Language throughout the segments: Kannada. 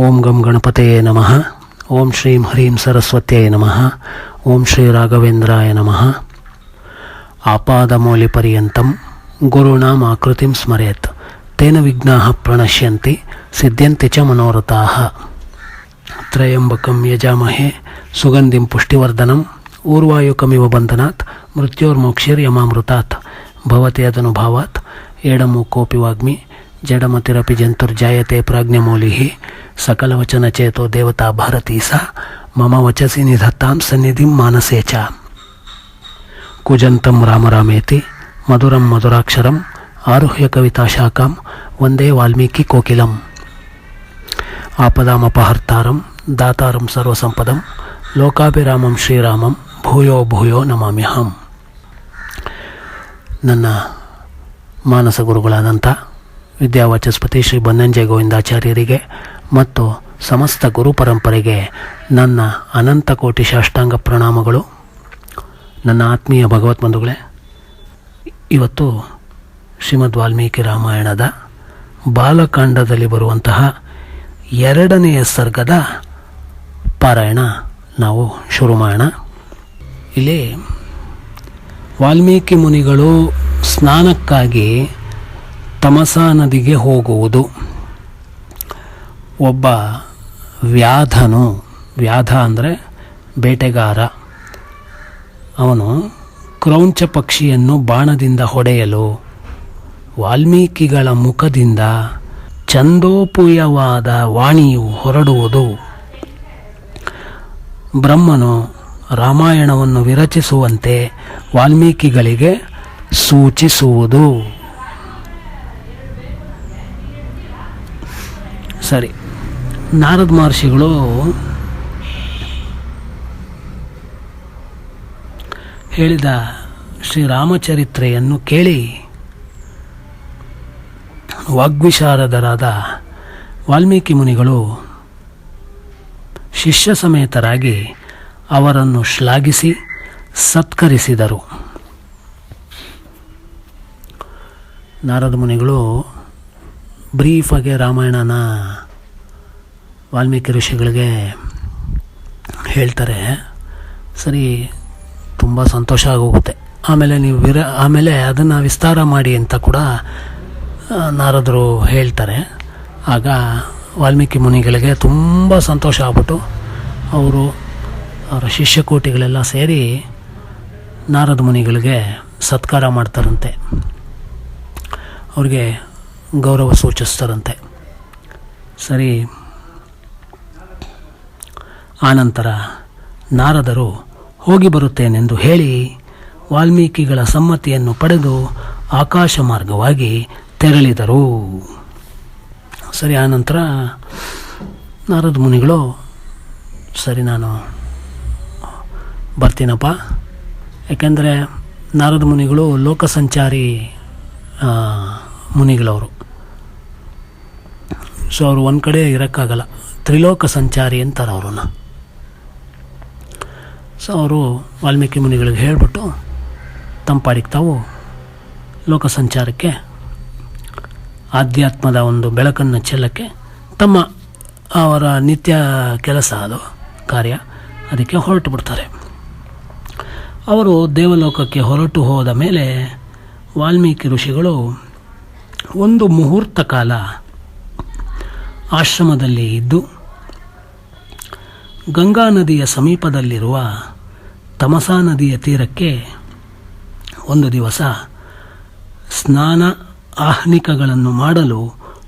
ಓಂ ಗಂ ಗಣಪತಯೇ ನಮಃ. ಓಂ ಶ್ರೀಂ ಹ್ರೀಂ ಸರಸ್ವತ್ಯೈ ನಮಃ. ಓಂ ಶ್ರೀ ರಾಘವೇಂದ್ರಾಯ ನಮಃ. ಆಪಾದಮೌಲಿಪರ್ಯಂತಂ ಗುರುಣಾಂ ಆಕೃತಿಂ ಸ್ಮರೇತ್ ತೇನ ವಿಘ್ನಾಃ ಪ್ರಣಶ್ಯಂತಿ ಸಿದ್ಧ್ಯಂತಿ ಚ ಮನೋರಥಾಃ. ತ್ರಯಂಬಕಂ ಯಜಾಮಹೇ ಸುಗಂಧಿಂ ಪುಷ್ಟಿವರ್ಧನಂ ಊರ್ವಾಯುಕಮಿವ ಬಂಧನಾತ್ ಮೃತ್ಯೋರ್ಮೋಕ್ಷೈರ್ಯಮಾಮೃತಾತ್. ಭವತಿ ಅದನುಭಾವಾತ್ ಏಡಮೂಕೋಪಿ ವಾಗ್ಮಿ ಜಡಮತಿರಪಿ ಜಂತುರ್ಜಾಯತೆ ಪ್ರಾಜ್ಞಮೌಲಿಃ. ಸಕಲವಚನಚೇತೋ ದೇವತಾ ಭಾರತೀ ಸಾ ಮಮ ವಚಸಿ ನಿಧತ್ತಾಂ ಸನ್ನಿಧಿಂ ಮಾನಸೇ ಚ. ಕುಜಂತಂ ರಾಮ ರಾಮೇತಿ ಮಧುರಂ ಮಧುರಾಕ್ಷರಂ ಆರುಹ್ಯ ಕವಿತಾಶಾಖಾಂ ವಂದೇ ವಾಲ್ಮೀಕಿ ಕೋಕಿಲಂ. ಆಪದಾಮಪಹರ್ತಾರಂ ದಾತಾರಂ ಸರ್ವಸಂಪದಂ ಲೋಕಾಭಿರಾಮಂ ಶ್ರೀರಾಮಂ ಭೂಯೋ ಭೂಯೋ ನಮಾಮ್ಯಹಂ. ನನ್ನ ಮಾನಸ ಗುರುಗಳಾದಂಥ ವಿದ್ಯಾವಾಚಸ್ಪತಿ ಶ್ರೀ ಬನ್ನಂಜೆ ಗೋವಿಂದಾಚಾರ್ಯರಿಗೆ ಮತ್ತು ಸಮಸ್ತ ಗುರು ಪರಂಪರೆಗೆ ನನ್ನ ಅನಂತ ಕೋಟಿ ಸಾಷ್ಟಾಂಗ ಪ್ರಣಾಮಗಳು. ನನ್ನ ಆತ್ಮೀಯ ಭಗವತ್ ಬಂಧುಗಳೇ, ಇವತ್ತು ಶ್ರೀಮದ್ ವಾಲ್ಮೀಕಿ ರಾಮಾಯಣದ ಬಾಲಕಾಂಡದಲ್ಲಿ ಬರುವಂತಹ 2ನೇ ಸರ್ಗದ ಪಾರಾಯಣ ನಾವು ಶುರು ಮಾಡೋಣ. ಇಲ್ಲಿ ವಾಲ್ಮೀಕಿ ಮುನಿಗಳು ಸ್ನಾನಕ್ಕಾಗಿ ತಮಸಾ ನದಿಗೆ ಹೋಗುವುದು. ಒಬ್ಬ ವ್ಯಾಧ ಅಂದರೆ ಬೇಟೆಗಾರ, ಅವನು ಕ್ರೌಂಚ ಪಕ್ಷಿಯನ್ನು ಬಾಣದಿಂದ ಹೊಡೆಯಲು ವಾಲ್ಮೀಕಿಗಳ ಮುಖದಿಂದ ಛಂದೋಪೂಯವಾದ ವಾಣಿಯು ಹೊರಡುವುದು ಬ್ರಹ್ಮನು ರಾಮಾಯಣವನ್ನು ವಿರಚಿಸುವಂತೆ ವಾಲ್ಮೀಕಿಗಳಿಗೆ ಸೂಚಿಸುವುದು. ಸರಿ, ನಾರದ ಮಹರ್ಷಿಗಳು ಹೇಳಿದ ಶ್ರೀರಾಮಚರಿತ್ರೆಯನ್ನು ಕೇಳಿ ವಾಗ್ವಿಶಾರದರಾದ ವಾಲ್ಮೀಕಿ ಮುನಿಗಳು ಶಿಷ್ಯ ಸಮೇತರಾಗಿ ಅವರನ್ನು ಶ್ಲಾಘಿಸಿ ಸತ್ಕರಿಸಿದರು. ನಾರದ ಮುನಿಗಳು ಬ್ರೀಫಾಗಿ ರಾಮಾಯಣನ ವಾಲ್ಮೀಕಿ ಋಷಿಗಳಿಗೆ ಹೇಳ್ತಾರೆ. ಸರಿ, ತುಂಬ ಸಂತೋಷ ಆಗೋಗುತ್ತೆ. ಆಮೇಲೆ ಅದನ್ನು ವಿಸ್ತಾರ ಮಾಡಿ ಅಂತ ಕೂಡ ನಾರದರು ಹೇಳ್ತಾರೆ. ಆಗ ವಾಲ್ಮೀಕಿ ಮುನಿಗಳಿಗೆ ತುಂಬ ಸಂತೋಷ ಆಗ್ಬಿಟ್ಟು ಅವರು ಅವರ ಶಿಷ್ಯಕೋಟಿಗಳೆಲ್ಲ ಸೇರಿ ನಾರದ ಮುನಿಗಳಿಗೆ ಸತ್ಕಾರ ಮಾಡ್ತಾರಂತೆ, ಅವ್ರಿಗೆ ಗೌರವ ಸೂಚಿಸ್ತಾರಂತೆ. ಸರಿ, ಆನಂತರ ನಾರದರು ಹೋಗಿ ಬರುತ್ತೇನೆಂದು ಹೇಳಿ ವಾಲ್ಮೀಕಿಗಳ ಸಮ್ಮತಿಯನ್ನು ಪಡೆದು ಆಕಾಶ ಮಾರ್ಗವಾಗಿ ತೆರಳಿದರು. ಸರಿ, ಆನಂತರ ನಾರದ ಮುನಿಗಳು ಸರಿ ನಾನು ಬರ್ತೀನಪ್ಪ, ಯಾಕೆಂದರೆ ನಾರದ ಮುನಿಗಳು ಲೋಕಸಂಚಾರಿ ಮುನಿಗಳವರು. ಸೊ ಅವರು ಒಂದು ಕಡೆ ಇರೋಕ್ಕಾಗಲ್ಲ, ತ್ರಿಲೋಕ ಸಂಚಾರಿ ಅಂತಾರೆ ಅವ್ರನ್ನ. ಸೊ ಅವರು ವಾಲ್ಮೀಕಿ ಮುನಿಗಳಿಗೆ ಹೇಳಿಬಿಟ್ಟು ತಂಪಾಡಿಗೆ ತಾವು ಲೋಕ ಸಂಚಾರಕ್ಕೆ, ಆಧ್ಯಾತ್ಮದ ಒಂದು ಬೆಳಕನ್ನು ಚೆಲ್ಲಕ್ಕೆ, ಅವರ ನಿತ್ಯ ಕೆಲಸ ಅದು ಕಾರ್ಯ, ಅದಕ್ಕೆ ಹೊರಟು ಬಿಡ್ತಾರೆ. ಅವರು ದೇವಲೋಕಕ್ಕೆ ಹೊರಟು ಹೋದ ಮೇಲೆ ವಾಲ್ಮೀಕಿ ಋಷಿಗಳು ಒಂದು ಮುಹೂರ್ತ ಕಾಲ ಆಶ್ರಮದಲ್ಲಿ ಇದ್ದು ಗಂಗಾ ನದಿಯ ಸಮೀಪದಲ್ಲಿರುವ ತಮಸಾ ನದಿಯ ತೀರಕ್ಕೆ ಒಂದು ದಿವಸ ಸ್ನಾನ ಆಹ್ನಿಕಗಳನ್ನು ಮಾಡಲು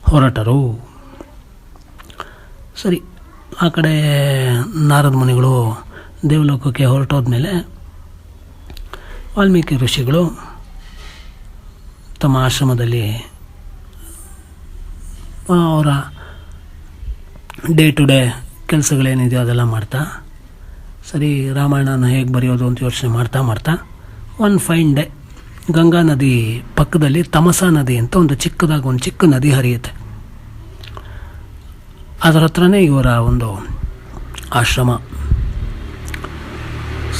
ಹೊರಟರು. ಸರಿ, ಆ ಕಡೆ ನಾರದ ಮುನಿಗಳು ದೇವಲೋಕಕ್ಕೆ ಹೊರಟೋದ್ಮೇಲೆ ವಾಲ್ಮೀಕಿ ಋಷಿಗಳು ತಮ್ಮ ಆಶ್ರಮದಲ್ಲಿ ಅವರ ಡೇ ಟು ಡೇ ಕೆಲಸಗಳೇನಿದೆಯೋ ಅದೆಲ್ಲ ಮಾಡ್ತಾ, ಸರಿ ರಾಮಾಯಣನ ಹೇಗೆ ಬರೆಯೋದು ಅಂತ ಯೋಚನೆ ಮಾಡ್ತಾ ಒಂದು ಫೈನ್ ಡೇ ಗಂಗಾ ನದಿ ಪಕ್ಕದಲ್ಲಿ ತಮಸಾ ನದಿ ಅಂತ ಒಂದು ಚಿಕ್ಕ ನದಿ ಹರಿಯುತ್ತೆ. ಅದರ ಹತ್ರನೇ ಇವರ ಒಂದು ಆಶ್ರಮ.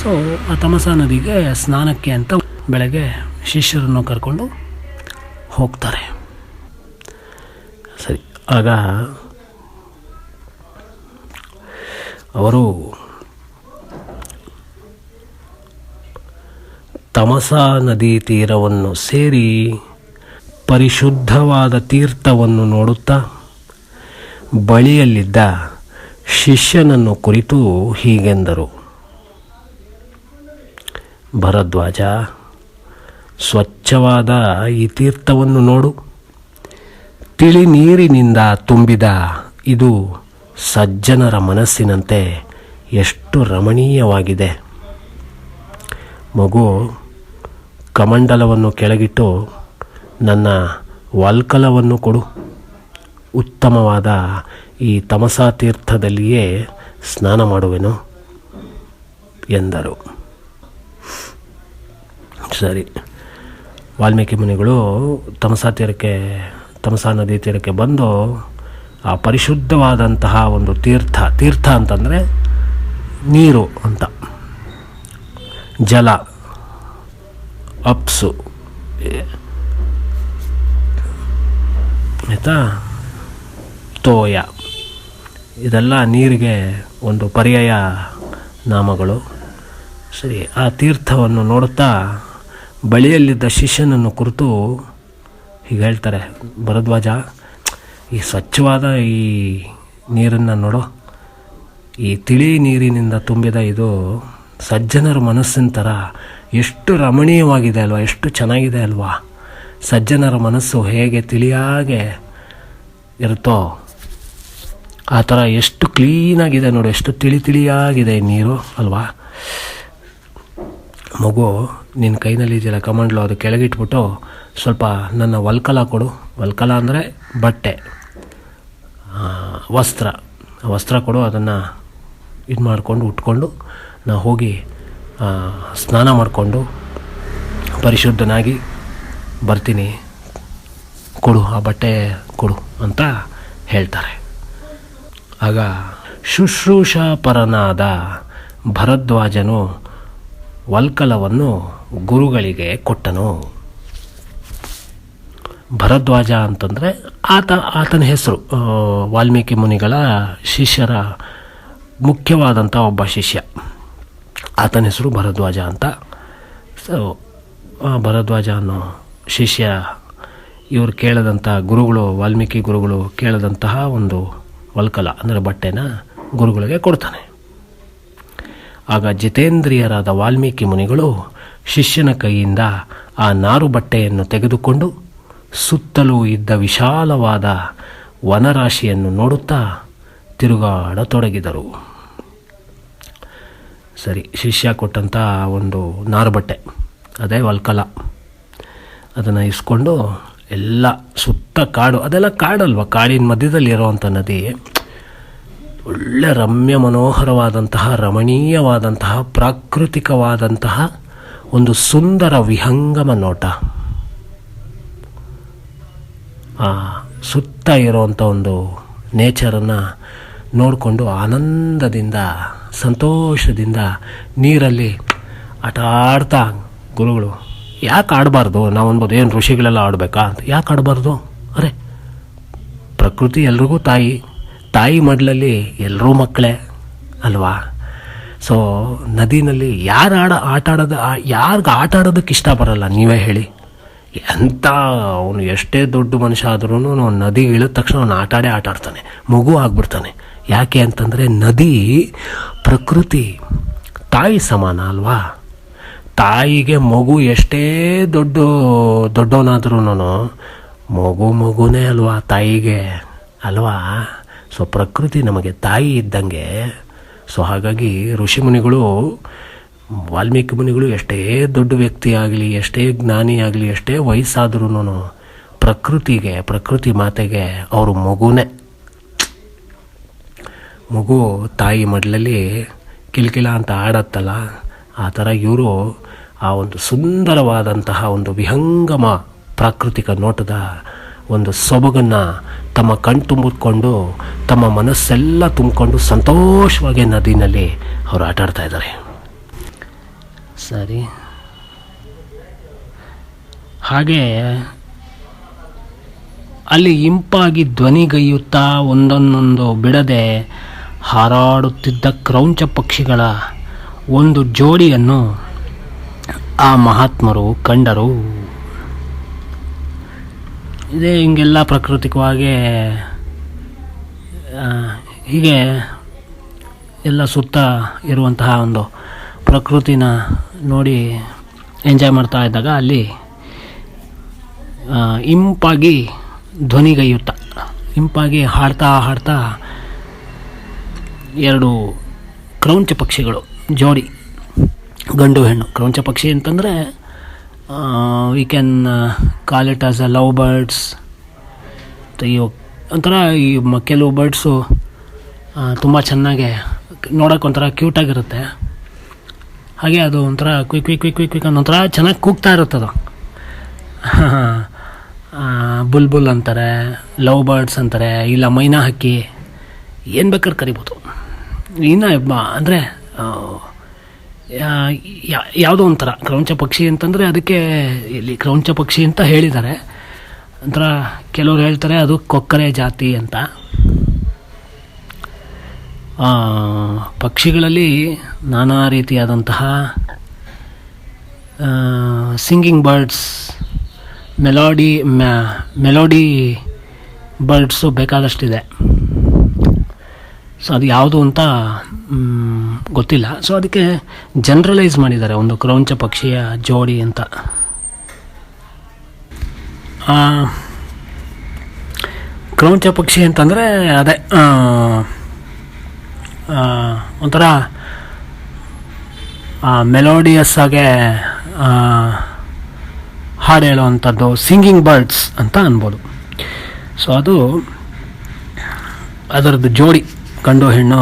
ಸೊ ಆ ತಮಸಾ ನದಿಗೆ ಸ್ನಾನಕ್ಕೆ ಅಂತ ಬೆಳಗ್ಗೆ ಶಿಷ್ಯರನ್ನು ಕರ್ಕೊಂಡು ಹೋಗ್ತಾರೆ. ಸರಿ, ಆಗ ಅವರು ತಮಸಾ ನದಿ ತೀರವನ್ನು ಸೇರಿ ಪರಿಶುದ್ಧವಾದ ತೀರ್ಥವನ್ನು ನೋಡುತ್ತಾ ಬಳಿಯಲ್ಲಿದ್ದ ಶಿಷ್ಯನನ್ನು ಕುರಿತು ಹೀಗೆಂದರು. ಭರದ್ವಾಜ, ಸ್ವಚ್ಛವಾದ ಈ ತೀರ್ಥವನ್ನು ನೋಡು. ತಿಳಿ ನೀರಿನಿಂದ ತುಂಬಿದ ಇದು ಸಜ್ಜನರ ಮನಸ್ಸಿನಂತೆ ಎಷ್ಟು ರಮಣೀಯವಾಗಿದೆ. ಮಗು, ಕಮಂಡಲವನ್ನು ಕೆಳಗಿಟ್ಟು ನನ್ನ ವಲ್ಕಲವನ್ನು ಕೊಡು. ಉತ್ತಮವಾದ ಈ ತಮಸಾ ತೀರ್ಥದಲ್ಲಿಯೇ ಸ್ನಾನ ಮಾಡುವೆನು ಎಂದರು. ಸರಿ, ವಾಲ್ಮೀಕಿ ಮುನಿಗಳು ತಮಸಾ ನದಿ ತೀರಕ್ಕೆ ಬಂದು ಆ ಪರಿಶುದ್ಧವಾದಂತಹ ಒಂದು ತೀರ್ಥ ಅಂತಂದರೆ ನೀರು ಅಂತ, ಜಲ, ಅಪ್ಸು ಆಯಿತಾ, ತೋಯ, ಇದೆಲ್ಲ ನೀರಿಗೆ ಒಂದು ಪರ್ಯಾಯ ನಾಮಗಳು. ಸರಿ, ಆ ತೀರ್ಥವನ್ನು ನೋಡುತ್ತಾ ಬಳಿಯಲ್ಲಿದ್ದ ಶಿಷ್ಯನನ್ನು ಕುರಿತು ಹೀಗೆ ಹೇಳ್ತಾರೆ. ಭರದ್ವಾಜ, ಈ ಸ್ವಚ್ಛವಾದ ಈ ನೀರನ್ನು ನೋಡೋ, ಈ ತಿಳಿ ನೀರಿನಿಂದ ತುಂಬಿದ ಇದು ಸಜ್ಜನರ ಮನಸ್ಸಿನ ಥರ ಎಷ್ಟು ರಮಣೀಯವಾಗಿದೆ ಅಲ್ವಾ, ಎಷ್ಟು ಚೆನ್ನಾಗಿದೆ ಅಲ್ವಾ. ಸಜ್ಜನರ ಮನಸ್ಸು ಹೇಗೆ ತಿಳಿಯಾಗೆ ಇರುತ್ತೋ ಆ ಥರ ಎಷ್ಟು ಕ್ಲೀನಾಗಿದೆ ನೋಡಿ, ಎಷ್ಟು ತಿಳಿಯಾಗಿದೆ ನೀರು ಅಲ್ವಾ. ಮಗು, ನಿನ್ನ ಕೈನಲ್ಲಿ ಇದೆಯಲ್ಲ ಕಮಂಡ್ಲು, ಅದು ಕೆಳಗಿಟ್ಬಿಟ್ಟು ಸ್ವಲ್ಪ ನನ್ನ ವಲ್ಕಲ ಕೊಡು. ವಲ್ಕಲ ಅಂದರೆ ಬಟ್ಟೆ, ವಸ್ತ್ರ ಕೊಡು. ಅದನ್ನು ಇದು ಮಾಡಿಕೊಂಡು ಉಟ್ಕೊಂಡು ನಾ ಹೋಗಿ ಸ್ನಾನ ಮಾಡಿಕೊಂಡು ಪರಿಶುದ್ಧನಾಗಿ ಬರ್ತೀನಿ, ಕೊಡು, ಆ ಬಟ್ಟೆ ಕೊಡು ಅಂತ ಹೇಳ್ತಾರೆ. ಆಗ ಶುಶ್ರೂಷಾಪರನಾದ ಭರದ್ವಾಜನು ವಲ್ಕಲವನ್ನು ಗುರುಗಳಿಗೆ ಕೊಟ್ಟನು. ಭರದ್ವಾಜ ಅಂತಂದರೆ ಆತನ ಹೆಸರು, ವಾಲ್ಮೀಕಿ ಮುನಿಗಳ ಶಿಷ್ಯರ ಮುಖ್ಯವಾದಂಥ ಒಬ್ಬ ಶಿಷ್ಯ, ಆತನ ಹೆಸರು ಭರದ್ವಾಜ ಅಂತ. ಸೊ ಭರದ್ವಾಜ ಅನ್ನೋ ಶಿಷ್ಯ ಇವರು ಕೇಳದಂಥ ಗುರುಗಳು, ವಾಲ್ಮೀಕಿ ಗುರುಗಳು ಕೇಳದಂತಹ ಒಂದು ವಲ್ಕಲ ಅಂದರೆ ಬಟ್ಟೆನ ಗುರುಗಳಿಗೆ ಕೊಡ್ತಾನೆ. ಆಗ ಜಿತೇಂದ್ರಿಯರಾದ ವಾಲ್ಮೀಕಿ ಮುನಿಗಳು ಶಿಷ್ಯನ ಕೈಯಿಂದ ಆ ನಾರು ಬಟ್ಟೆಯನ್ನು ತೆಗೆದುಕೊಂಡು ಸುತ್ತಲೂ ಇದ್ದ ವಿಶಾಲವಾದ ವನರಾಶಿಯನ್ನು ನೋಡುತ್ತಾ ತಿರುಗಾಡತೊಡಗಿದರು. ಸರಿ, ಶಿಷ್ಯ ಕೊಟ್ಟಂಥ ಒಂದು ನಾರು ಬಟ್ಟೆ, ಅದೇ ವಲ್ಕಲ, ಅದನ್ನು ಇಸ್ಕೊಂಡು ಎಲ್ಲ ಸುತ್ತ ಕಾಡು, ಅದೆಲ್ಲ ಕಾಡಲ್ವ, ಕಾಡಿನ ಮಧ್ಯದಲ್ಲಿ ಇರೋವಂಥ ನದಿ, ಒಳ್ಳೆ ರಮ್ಯ ಮನೋಹರವಾದಂತಹ ರಮಣೀಯವಾದಂತಹ ಪ್ರಾಕೃತಿಕವಾದಂತಹ ಒಂದು ಸುಂದರ ವಿಹಂಗಮ ನೋಟ. ಆ ಸುತ್ತ ಇರೋವಂಥ ಒಂದು ನೇಚರನ್ನು ನೋಡಿಕೊಂಡು ಆನಂದದಿಂದ ಸಂತೋಷದಿಂದ ನೀರಲ್ಲಿ ಆಟ ಆಡ್ತಾ ಗುರುಗಳು, ಯಾಕೆ ಆಡಬಾರ್ದು ನಾವು ಅನ್ಬೋದು, ಏನು ಋಷಿಗಳೆಲ್ಲ ಆಡಬೇಕಾ ಅಂತ. ಯಾಕೆ ಆಡಬಾರ್ದು? ಅರೆ, ಪ್ರಕೃತಿ ಎಲ್ರಿಗೂ ತಾಯಿ ಮಡ್ಲಲ್ಲಿ ಎಲ್ಲರೂ ಮಕ್ಕಳೇ ಅಲ್ವಾ. ಸೊ ನದಿನಲ್ಲಿ ಯಾರಿಗೆ ಆಟ ಆಡೋದಕ್ಕೆ ಇಷ್ಟ ಬರಲ್ಲ, ನೀವೇ ಹೇಳಿ. ಎಂಥ ಅವನು ಎಷ್ಟೇ ದೊಡ್ಡ ಮನುಷ್ಯ ಆದ್ರೂ ನದಿ ಇಳಿದ ತಕ್ಷಣ ಅವನು ಆಟ ಆಡ್ತಾನೆ, ಮಗು ಆಗ್ಬಿಡ್ತಾನೆ. ಯಾಕೆ ಅಂತಂದರೆ ನದಿ ಪ್ರಕೃತಿ ತಾಯಿ ಸಮಾನ ಅಲ್ವಾ. ತಾಯಿಗೆ ಮಗು ಎಷ್ಟೇ ದೊಡ್ಡವನಾದ್ರೂ ಮಗುನೇ ಅಲ್ವಾ ತಾಯಿಗೆ ಅಲ್ವಾ. ಸೊ ಪ್ರಕೃತಿ ನಮಗೆ ತಾಯಿ ಇದ್ದಂಗೆ. ಸೊ ಹಾಗಾಗಿ ಋಷಿಮುನಿಗಳು, ವಾಲ್ಮೀಕಿ ಮುನಿಗಳು ಎಷ್ಟೇ ದೊಡ್ಡ ವ್ಯಕ್ತಿ ಆಗಲಿ, ಎಷ್ಟೇ ಜ್ಞಾನಿ ಆಗಲಿ, ಎಷ್ಟೇ ವಯಸ್ಸಾದ್ರೂ ಪ್ರಕೃತಿ ಮಾತೆಗೆ ಅವರು ಮಗುನೇ. ಮಗು ತಾಯಿ ಮಡ್ಲಲ್ಲಿ ಕಿಲಕಿಲ ಅಂತ ಆಡತ್ತಲ್ಲ, ಆ ಥರ ಇವರು ಆ ಒಂದು ಸುಂದರವಾದಂತಹ ಒಂದು ವಿಹಂಗಮ ಪ್ರಾಕೃತಿಕ ನೋಟದ ಒಂದು ಸೊಬಗನ್ನು ತಮ್ಮ ಕಣ್ತುಂಬಿಕೊಂಡು ತಮ್ಮ ಮನಸ್ಸೆಲ್ಲ ತುಂಬಿಕೊಂಡು ಸಂತೋಷವಾಗಿ ನದಿನಲ್ಲಿ ಅವರು ಆಟ ಆಡ್ತಾ ಇದ್ದಾರೆ. ಸರಿ, ಹಾಗೆ ಅಲ್ಲಿ ಇಂಪಾಗಿ ಧ್ವನಿಗೈಯುತ್ತಾ ಒಂದೊಂದೊಂದು ಬಿಡದೆ ಹಾರಾಡುತ್ತಿದ್ದ ಕ್ರೌಂಚ ಪಕ್ಷಿಗಳ ಒಂದು ಜೋಡಿಯನ್ನು ಆ ಮಹಾತ್ಮರು ಕಂಡರು. ಇದೇ ಹಿಂಗೆಲ್ಲ ಪ್ರಾಕೃತಿಕವಾಗಿ ಹೀಗೆ ಎಲ್ಲ ಸುತ್ತ ಇರುವಂತಹ ಒಂದು ಪ್ರಕೃತಿನ ನೋಡಿ ಎಂಜಾಯ್ ಮಾಡ್ತಾ ಇದ್ದಾಗ ಅಲ್ಲಿ ಇಂಪಾಗಿ ಧ್ವನಿಗೈಯುತ್ತಾ ಇಂಪಾಗಿ ಹಾಡ್ತಾ ಹಾಡ್ತಾ ಎರಡು ಕ್ರೌಂಚ ಪಕ್ಷಿಗಳು ಜೋಡಿ, ಗಂಡು ಹೆಣ್ಣು. ಕ್ರೌಂಚ ಪಕ್ಷಿ ಅಂತಂದರೆ we can call it as a love birds. ಒಂಥರ ಈ ಕೆಲವು ಬರ್ಡ್ಸು ತುಂಬ ಚೆನ್ನಾಗೆ ನೋಡೋಕೆ ಒಂಥರ ಕ್ಯೂಟಾಗಿರುತ್ತೆ. ಹಾಗೆ ಅದು ಒಂಥರ quick quick quick quick quick ಒಂಥರ ಚೆನ್ನಾಗಿ ಕೂಗ್ತಾ ಇರುತ್ತದು. ಬುಲ್ಬುಲ್ ಅಂತಾರೆ, ಲವ್ ಬರ್ಡ್ಸ್ ಅಂತಾರೆ, ಇಲ್ಲ ಮೈನಾ ಹಕ್ಕಿ, ಏನು ಬೇಕಾದ್ರೆ ಕರಿಬೋದು. ಇನ್ನು ಅಂದರೆ ಯಾವುದೋ ಒಂಥರ ಕ್ರೌಂಚ ಪಕ್ಷಿ ಅಂತಂದರೆ ಅದಕ್ಕೆ ಇಲ್ಲಿ ಕ್ರೌಂಚ ಪಕ್ಷಿ ಅಂತ ಹೇಳಿದ್ದಾರೆ. ಒಂಥರ ಕೆಲವರು ಹೇಳ್ತಾರೆ ಅದು ಕೊಕ್ಕರೆ ಜಾತಿ ಅಂತ. ಪಕ್ಷಿಗಳಲ್ಲಿ ನಾನಾ ರೀತಿಯಾದಂತಹ ಸಿಂಗಿಂಗ್ ಬರ್ಡ್ಸ್, ಮೆಲೋಡಿ ಬರ್ಡ್ಸು ಬೇಕಾದಷ್ಟಿದೆ. ಸೊ ಅದು ಯಾವುದು ಅಂತ ಗೊತ್ತಿಲ್ಲ. ಸೊ ಅದಕ್ಕೆ ಜನರಲೈಸ್ ಮಾಡಿದ್ದಾರೆ ಒಂದು ಕ್ರೌಂಚ ಪಕ್ಷಿಯ ಜೋಡಿ ಅಂತ. ಕ್ರೌಂಚ ಪಕ್ಷಿ ಅಂತಂದರೆ ಅದೇ ಒಂಥರ ಮೆಲೋಡಿಯಸ್ ಆಗಿ ಹಾಡು ಹೇಳುವಂಥದ್ದು ಸಿಂಗಿಂಗ್ ಬರ್ಡ್ಸ್ ಅಂತ ಅನ್ಬೋದು. ಸೊ ಅದು ಅದರದ್ದು ಜೋಡಿ ಗಂಡು ಹೆಣ್ಣು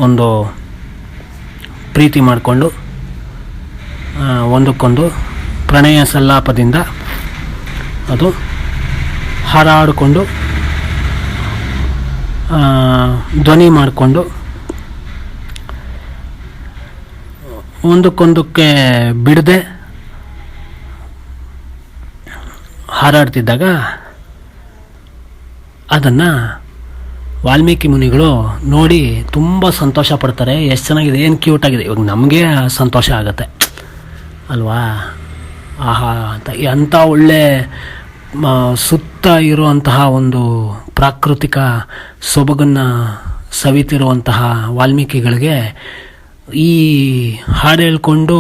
ಒಂದು ಪ್ರೀತಿ ಮಾಡಿಕೊಂಡು ಒಂದಕ್ಕೊಂದು ಪ್ರಣಯ ಸಲ್ಲಾಪದಿಂದ ಅದು ಹಾರಾಡಿಕೊಂಡು ಧ್ವನಿ ಮಾಡಿಕೊಂಡು ಒಂದಕ್ಕೊಂದಕ್ಕೆ ಬಿಡದೆ ಹಾರಾಡ್ತಿದ್ದಾಗ ಅದನ್ನು ವಾಲ್ಮೀಕಿ ಮುನಿಗಳು ನೋಡಿ ತುಂಬ ಸಂತೋಷ ಪಡ್ತಾರೆ. ಎಷ್ಟು ಚೆನ್ನಾಗಿದೆ, ಏನು ಕ್ಯೂಟಾಗಿದೆ. ಇವಾಗ ನಮಗೆ ಸಂತೋಷ ಆಗುತ್ತೆ ಅಲ್ವಾ, ಆಹಾ ಅಂತ. ಅಂಥ ಒಳ್ಳೆ ಸುತ್ತ ಇರುವಂತಹ ಒಂದು ಪ್ರಾಕೃತಿಕ ಸೊಬಗನ್ನು ಸವಿತಿರುವಂತಹ ವಾಲ್ಮೀಕಿಗಳಿಗೆ ಈ ಹಾಡು ಹೇಳ್ಕೊಂಡು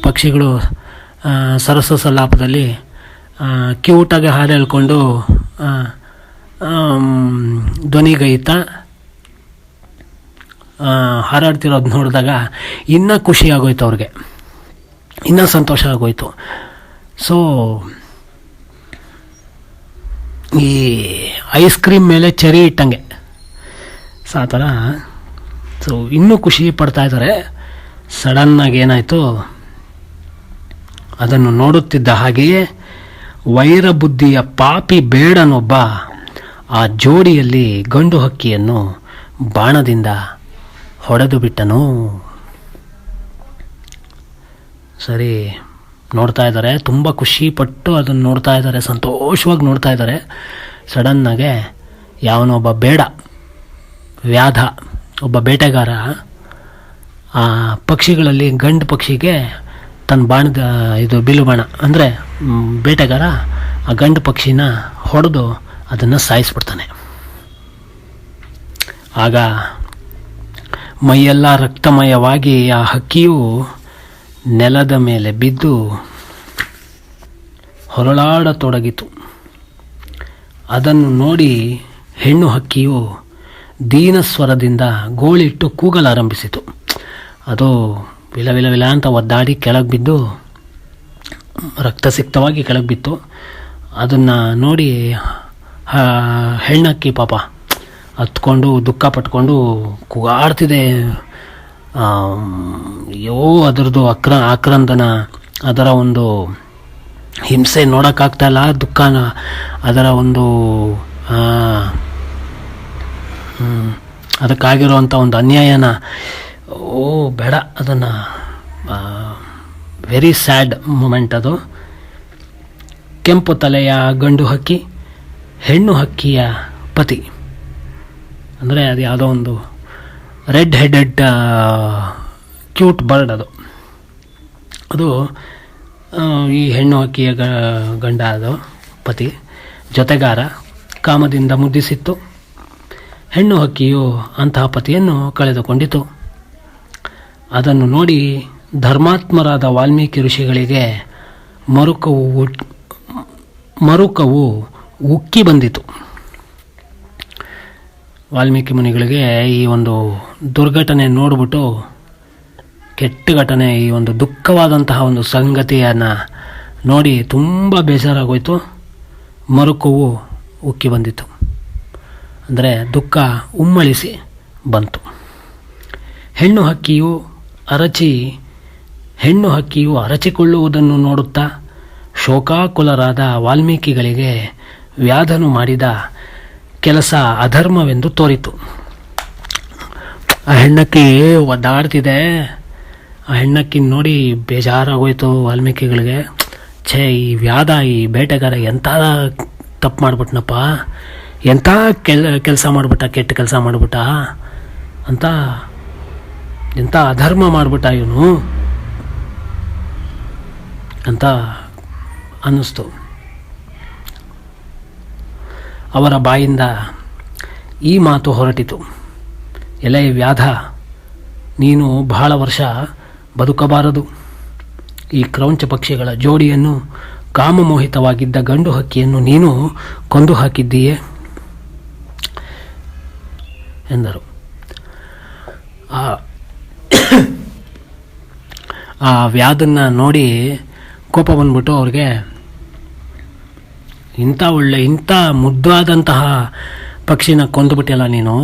ಪಕ್ಷಿಗಳು ಸರಸ ಸಲ್ಲಾಪದಲ್ಲಿ ಕ್ಯೂಟಾಗಿ ಹಾಡು ಹೇಳ್ಕೊಂಡು ಧ್ವನಿಗೈತಾ ಹಾರಾಡ್ತಿರೋದು ನೋಡಿದಾಗ ಇನ್ನೂ ಖುಷಿ ಆಗೋಯ್ತು ಅವ್ರಿಗೆ, ಇನ್ನೂ ಸಂತೋಷ ಆಗೋಯ್ತು. ಸೊ ಈ ಐಸ್ ಕ್ರೀಮ್ ಮೇಲೆ ಚೆರಿ ಇಟ್ಟಂಗೆ ಸೊ ಆ ಥರ. ಸೊ ಇನ್ನೂ ಖುಷಿ ಪಡ್ತಾ ಇದ್ದಾರೆ. ಸಡನ್ನಾಗಿ ಏನಾಯಿತು, ಅದನ್ನು ನೋಡುತ್ತಿದ್ದ ಹಾಗೆಯೇ ವೈರಬುದ್ಧಿಯ ಪಾಪಿ ಬೇಡನೊಬ್ಬ ಆ ಜೋಡಿಯಲ್ಲಿ ಗಂಡು ಹಕ್ಕಿಯನ್ನು ಬಾಣದಿಂದ ಹೊಡೆದು ಬಿಟ್ಟನು. ಸರಿ, ನೋಡ್ತಾ ಇದ್ದಾರೆ, ತುಂಬ ಖುಷಿಪಟ್ಟು ಅದನ್ನು ನೋಡ್ತಾ ಇದ್ದಾರೆ, ಸಂತೋಷವಾಗಿ ನೋಡ್ತಾ ಇದ್ದಾರೆ. ಸಡನ್ನಾಗೆ ಯಾವನೊಬ್ಬ ವ್ಯಾಧ ಒಬ್ಬ ಬೇಟೆಗಾರ ಆ ಪಕ್ಷಿಗಳಲ್ಲಿ ಗಂಡು ಪಕ್ಷಿಗೆ ತನ್ನ ಬಾಣದ ಬಿಲ್ಲು ಬಾಣ ಅಂದರೆ ಬೇಟೆಗಾರ ಆ ಗಂಡು ಪಕ್ಷಿನ ಹೊಡೆದು ಅದನ್ನು ಸಾಯಿಸ್ಬಿಡ್ತಾನೆ. ಆಗ ಮೈಯೆಲ್ಲ ರಕ್ತಮಯವಾಗಿ ಆ ಹಕ್ಕಿಯು ನೆಲದ ಮೇಲೆ ಬಿದ್ದು ಹೊರಳಾಡತೊಡಗಿತು. ಅದನ್ನು ನೋಡಿ ಹೆಣ್ಣು ಹಕ್ಕಿಯು ದೀನಸ್ವರದಿಂದ ಗೋಳಿಟ್ಟು ಕೂಗಲಾರಂಭಿಸಿತು. ಅದು ವಿಲ ವಿಲ ವಿಲ ಅಂತ ಒದ್ದಾಡಿ ಕೆಳಗೆ ಬಿದ್ದು ರಕ್ತಸಿಕ್ತವಾಗಿ ಕೆಳಗೆ ಬಿತ್ತು. ಅದನ್ನು ನೋಡಿ ಹೆಣ್ಣಕ್ಕಿ ಪಾಪ ಹತ್ಕೊಂಡು ದುಃಖ ಪಟ್ಕೊಂಡು ಕೂಗಾಡ್ತಿದೆ. ಅಯ್ಯೋ ಅದರದ್ದು ಆಕ್ರಂದನ, ಅದರ ಒಂದು ಹಿಂಸೆ ನೋಡೋಕ್ಕಾಗ್ತಾಯಿಲ್ಲ, ದುಃಖನ, ಅದರ ಒಂದು ಅದಕ್ಕಾಗಿರುವಂಥ ಒಂದು ಅನ್ಯಾಯನ. ಬೇಡ, ಅದನ್ನು ವೆರಿ ಸ್ಯಾಡ್ ಮೂಮೆಂಟ್ ಅದು. ಕೆಂಪು ತಲೆಯ ಗಂಡು ಹಕ್ಕಿ ಹೆಣ್ಣು ಹಕ್ಕಿಯ ಪತಿ. ಅಂದರೆ ಅದು ಯಾವುದೋ ಒಂದು ರೆಡ್ ಹೆಡೆಡ್ ಕ್ಯೂಟ್ ಬರ್ಡ್ ಅದು ಈ ಹೆಣ್ಣು ಹಕ್ಕಿಯ ಗಂಡ ಅದು ಪತಿ, ಜೊತೆಗಾರ, ಕಾಮದಿಂದ ಮುದ್ದಿಸಿತ್ತು. ಹೆಣ್ಣು ಹಕ್ಕಿಯು ಅಂತಹ ಪತಿಯನ್ನು ಕಳೆದುಕೊಂಡಿತು. ಅದನ್ನು ನೋಡಿ ಧರ್ಮಾತ್ಮರಾದ ವಾಲ್ಮೀಕಿ ಋಷಿಗಳಿಗೆ ಮರುಕವು ಉಕ್ಕಿ ಬಂದಿತು. ವಾಲ್ಮೀಕಿ ಮುನಿಗಳಿಗೆ ಈ ಒಂದು ದುರ್ಘಟನೆ ನೋಡಿಬಿಟ್ಟು, ಕೆಟ್ಟ ಘಟನೆ, ಈ ಒಂದು ದುಃಖವಾದಂತಹ ಒಂದು ಸಂಗತಿಯನ್ನು ನೋಡಿ ತುಂಬ ಬೇಜಾರಾಗೋಯ್ತು. ಮರುಕವು ಉಕ್ಕಿ ಬಂದಿತು, ಅಂದರೆ ದುಃಖ ಉಮ್ಮಳಿಸಿ ಬಂತು. ಹೆಣ್ಣು ಹಕ್ಕಿಯು ಅರಚಿಕೊಳ್ಳುವುದನ್ನು ನೋಡುತ್ತಾ ಶೋಕಾಕುಲರಾದ ವಾಲ್ಮೀಕಿಗಳಿಗೆ ವ್ಯಾಧನು ಮಾಡಿದ ಕೆಲಸ ಅಧರ್ಮವೆಂದು ತೋರಿತು. ಆ ಹೆಣ್ಣಕ್ಕಿ ಒದ್ದಾಡ್ತಿದೆ. ಆ ಹೆಣ್ಣಕ್ಕಿ ನೋಡಿ ಬೇಜಾರಾಗೋಯ್ತು ವಾಲ್ಮೀಕಿಗಳಿಗೆ. ಈ ವ್ಯಾಧ, ಈ ಬೇಟೆಗಾರ ಎಂಥ ತಪ್ಪು ಮಾಡಿಬಿಟ್ನಪ್ಪ, ಎಂಥ ಕೆಲಸ ಮಾಡಿಬಿಟ್ಟ, ಕೆಟ್ಟ ಕೆಲಸ ಮಾಡಿಬಿಟ್ಟ ಅಂತ, ಎಂಥ ಅಧರ್ಮ ಮಾಡಿಬಿಟ್ಟ ಇವನು ಅಂತ ಅನ್ನಿಸ್ತು. ಅವರ ಬಾಯಿಂದ ಈ ಮಾತು ಹೊರಟಿತು: ಎಲೆ ವ್ಯಾಧ, ನೀನು ಬಹಳ ವರ್ಷ ಬದುಕಬಾರದು. ಈ ಕ್ರೌಂಚ ಪಕ್ಷಿಗಳ ಜೋಡಿಯನ್ನು, ಕಾಮಮೋಹಿತವಾಗಿದ್ದ ಗಂಡು ಹಕ್ಕಿಯನ್ನು ನೀನು ಕೊಂದು ಹಾಕಿದ್ದೀಯೇ ಎಂದರು. ಆ ವ್ಯಾಧನ್ನ ನೋಡಿ ಕೋಪ ಬಂದ್ಬಿಟ್ಟು ಅವ್ರಿಗೆ, ಇಂಥ ಮುದ್ದಾದಂತಹ ಪಕ್ಷಿನ ಕೊಂದುಬಿಟ್ಟಿಲ್ಲ ನೀನು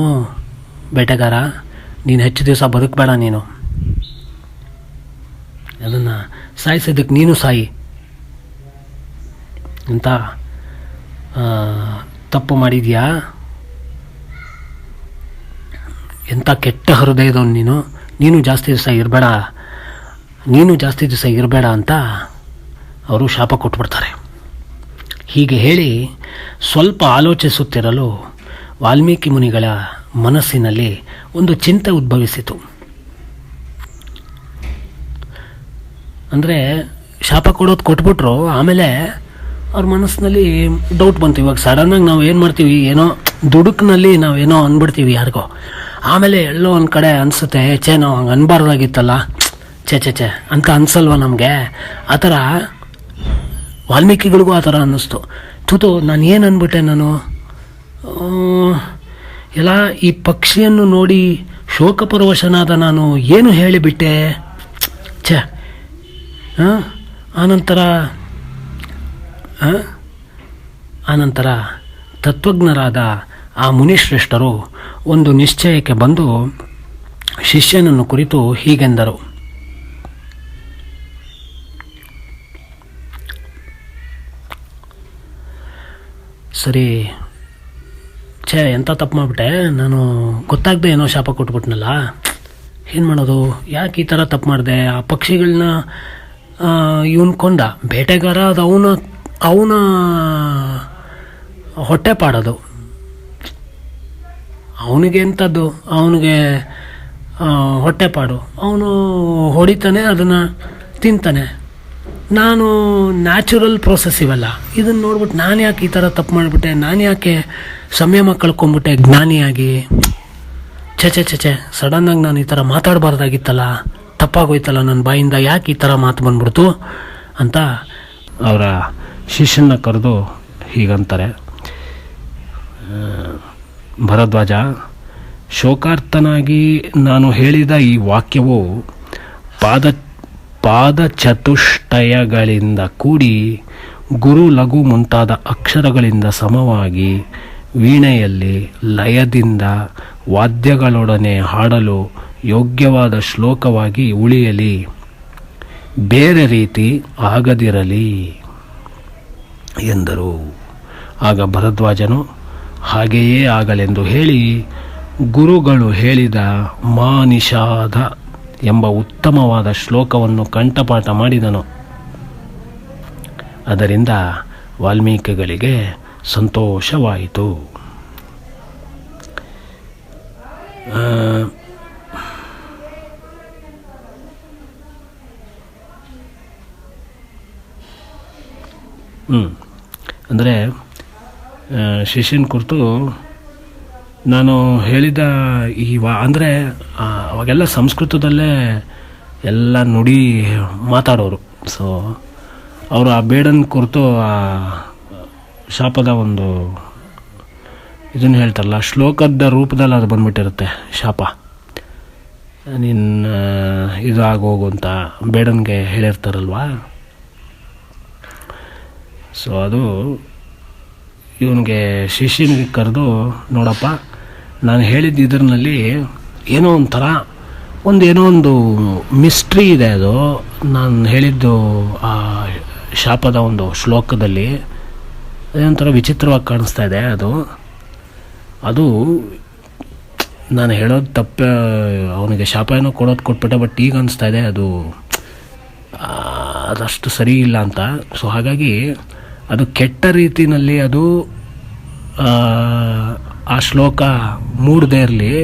ಬೇಟೆಗಾರ, ನೀನು ಹೆಚ್ಚು ದಿವಸ ಬದುಕಬೇಡ, ನೀನು ಅದನ್ನು ಸಾಯಿಸೋದಕ್ಕೆ ನೀನು ಸಾಯಿ, ಅಂತ ತಪ್ಪು ಮಾಡಿದ್ಯಾ, ಎಂಥ ಕೆಟ್ಟ ಹೃದಯದವನು ನೀನು ಜಾಸ್ತಿ ದಿವಸ ಇರಬೇಡ ಅಂತ ಅವರು ಶಾಪ ಕೊಟ್ಬಿಡ್ತಾರೆ. ಹೀಗೆ ಹೇಳಿ ಸ್ವಲ್ಪ ಆಲೋಚಿಸುತ್ತಿರಲು ವಾಲ್ಮೀಕಿ ಮುನಿಗಳ ಮನಸ್ಸಿನಲ್ಲಿ ಒಂದು ಚಿಂತೆ ಉದ್ಭವಿಸಿತು. ಅಂದರೆ ಶಾಪ ಕೊಡೋದು ಕೊಟ್ಬಿಟ್ರು, ಆಮೇಲೆ ಅವ್ರ ಮನಸ್ಸಿನಲ್ಲಿ ಡೌಟ್ ಬಂತು. ಇವಾಗ ಸಡನ್ನಾಗಿ ನಾವು ಏನು ಮಾಡ್ತೀವಿ, ಏನೋ ದುಡುಕಿನಲ್ಲಿ ನಾವೇನೋ ಅಂದ್ಬಿಡ್ತೀವಿ ಯಾರಿಗೋ, ಆಮೇಲೆ ಎಲ್ಲೋ ಒಂದು ಕಡೆ ಅನಿಸುತ್ತೆ, ನಾವು ಹಂಗೆ ಅನ್ಬಾರ್ದಾಗಿತ್ತಲ್ಲ, ಚೆ ಅಂತ ಅನ್ಸಲ್ವ ನಮಗೆ? ಆ ಥರ ವಾಲ್ಮೀಕಿಗಳಿಗೂ ಆ ಥರ ಅನ್ನಿಸ್ತು. ನಾನು ಏನು ಅಂದ್ಬಿಟ್ಟೆ, ನಾನು ಎಲ್ಲ ಈ ಪಕ್ಷಿಯನ್ನು ನೋಡಿ ಶೋಕಪರವಶನಾದ ನಾನು ಏನು ಹೇಳಿಬಿಟ್ಟೆ, ಆನಂತರ ತತ್ವಜ್ಞರಾದ ಆ ಮುನಿಶ್ರೇಷ್ಠರು ಒಂದು ನಿಶ್ಚಯಕ್ಕೆ ಬಂದು ಶಿಷ್ಯನನ್ನು ಕುರಿತು ಹೀಗೆಂದರು: ಸರಿ, ಎಂಥ ತಪ್ಪು ಮಾಡಿಬಿಟ್ಟೆ ನಾನು, ಗೊತ್ತಾಗದೆ ಏನೋ ಶಾಪ ಕೊಟ್ಬಿಟ್ನಲ್ಲ, ಏನು ಮಾಡೋದು, ಯಾಕೆ ಈ ಥರ ತಪ್ಪು ಮಾಡಿದೆ? ಆ ಪಕ್ಷಿಗಳನ್ನ ಇವನು ಕೊಂದ ಬೇಟೆಗಾರ, ಅದು ಅವನ ಹೊಟ್ಟೆ ಪಾಡೋದು, ಅವನಿಗೆ ಎಂಥದ್ದು, ಅವನಿಗೆ ಹೊಟ್ಟೆಪಾಡು, ಅವನು ಹೊಡಿತಾನೆ, ಅದನ್ನು ತಿಂತಾನೆ. ನಾನು ನ್ಯಾಚುರಲ್ ಪ್ರೋಸೆಸ್ ಇವೆಲ್ಲ, ಇದನ್ನು ನೋಡ್ಬಿಟ್ಟು ನಾನು ಯಾಕೆ ಈ ಥರ ತಪ್ಪು ಮಾಡಿಬಿಟ್ಟೆ, ನಾನು ಯಾಕೆ ಸಂಯಮ ಕಳ್ಕೊಂಬಿಟ್ಟೆ ಜ್ಞಾನಿಯಾಗಿ, ಚೆ ಸಡನ್ನಾಗಿ ನಾನು ಈ ಥರ ಮಾತಾಡಬಾರ್ದಾಗಿತ್ತಲ್ಲ, ತಪ್ಪಾಗೋಯ್ತಲ್ಲ ನನ್ನ ಬಾಯಿಂದ, ಯಾಕೆ ಈ ಥರ ಮಾತು ಬಂದ್ಬಿಡ್ತು ಅಂತ ಅವರ ಶಿಷ್ಯನ ಕರೆದು ಹೀಗಂತಾರೆ: ಭರದ್ವಾಜ, ಶೋಕಾರ್ತನಾಗಿ ನಾನು ಹೇಳಿದ ಈ ವಾಕ್ಯವು ಪಾದಚತುಷ್ಟಯಗಳಿಂದ ಕೂಡಿ ಗುರು ಲಘು ಮುಂತಾದ ಅಕ್ಷರಗಳಿಂದ ಸಮವಾಗಿ ವೀಣೆಯಲ್ಲಿ ಲಯದಿಂದ ವಾದ್ಯಗಳೊಡನೆ ಹಾಡಲು ಯೋಗ್ಯವಾದ ಶ್ಲೋಕವಾಗಿ ಉಳಿಯಲಿ, ಬೇರೆ ರೀತಿ ಆಗದಿರಲಿ ಎಂದರು. ಆಗ ಭರದ್ವಾಜನು ಹಾಗೆಯೇ ಆಗಲೆಂದು ಹೇಳಿ ಗುರುಗಳು ಹೇಳಿದ ಮಾ ನಿಷಾದ ಎಂಬ ಉತ್ತಮವಾದ ಶ್ಲೋಕವನ್ನು ಕಂಠಪಾಠ ಮಾಡಿದನು. ಅದರಿಂದ ವಾಲ್ಮೀಕಿಗಳಿಗೆ ಸಂತೋಷವಾಯಿತು. ಅಂದರೆ ಶಿಷ್ಯನ ಕುರಿತು ನಾನು ಹೇಳಿದ ಅಂದರೆ ಅವಾಗೆಲ್ಲ ಸಂಸ್ಕೃತದಲ್ಲೇ ಎಲ್ಲ ನುಡಿ ಮಾತಾಡೋರು. ಸೊ ಅವರು ಆ ಬೇಡನ ಕುರಿತು ಆ ಶಾಪದ ಒಂದು ಇದನ್ನು ಹೇಳ್ತಾರಲ್ಲ, ಶ್ಲೋಕದ ರೂಪದಲ್ಲಿ ಅದು ಬಂದ್ಬಿಟ್ಟಿರುತ್ತೆ ಶಾಪ. ನಿನ್ನ ಇದು ಆಗೋಗು ಅಂತ ಬೇಡನ್ಗೆ ಹೇಳಿರ್ತಾರಲ್ವ. ಸೊ ಅದು ಇವನಿಗೆ ಶಿಷ್ಯನಿಗೆ ಕರೆದು, ನೋಡಪ್ಪ, ನಾನು ಹೇಳಿದ್ದು ಇದರಲ್ಲಿ ಏನೋ ಒಂದು ಮಿಸ್ಟ್ರಿ ಇದೆ. ಅದು ನಾನು ಹೇಳಿದ್ದು ಆ ಶಾಪದ ಒಂದು ಶ್ಲೋಕದಲ್ಲಿ ಅದೇನೊಂಥರ ವಿಚಿತ್ರವಾಗಿ ಕಾಣಿಸ್ತಾ ಇದೆ. ಅದು ನಾನು ಹೇಳೋದು ತಪ್ಪ, ಅವನಿಗೆ ಶಾಪ ಏನೋ ಕೊಟ್ಬಿಟ್ಟೆ, ಬಟ್ ಈಗ ಅನಿಸ್ತಾ ಇದೆ ಅದಷ್ಟು ಸರಿ ಇಲ್ಲ ಅಂತ. ಸೊ ಹಾಗಾಗಿ ಅದು ಕೆಟ್ಟ ರೀತಿಯಲ್ಲಿ ಅದು ಆ ಶ್ಲೋಕ ಮೂಡದೇ ಇರಲಿ,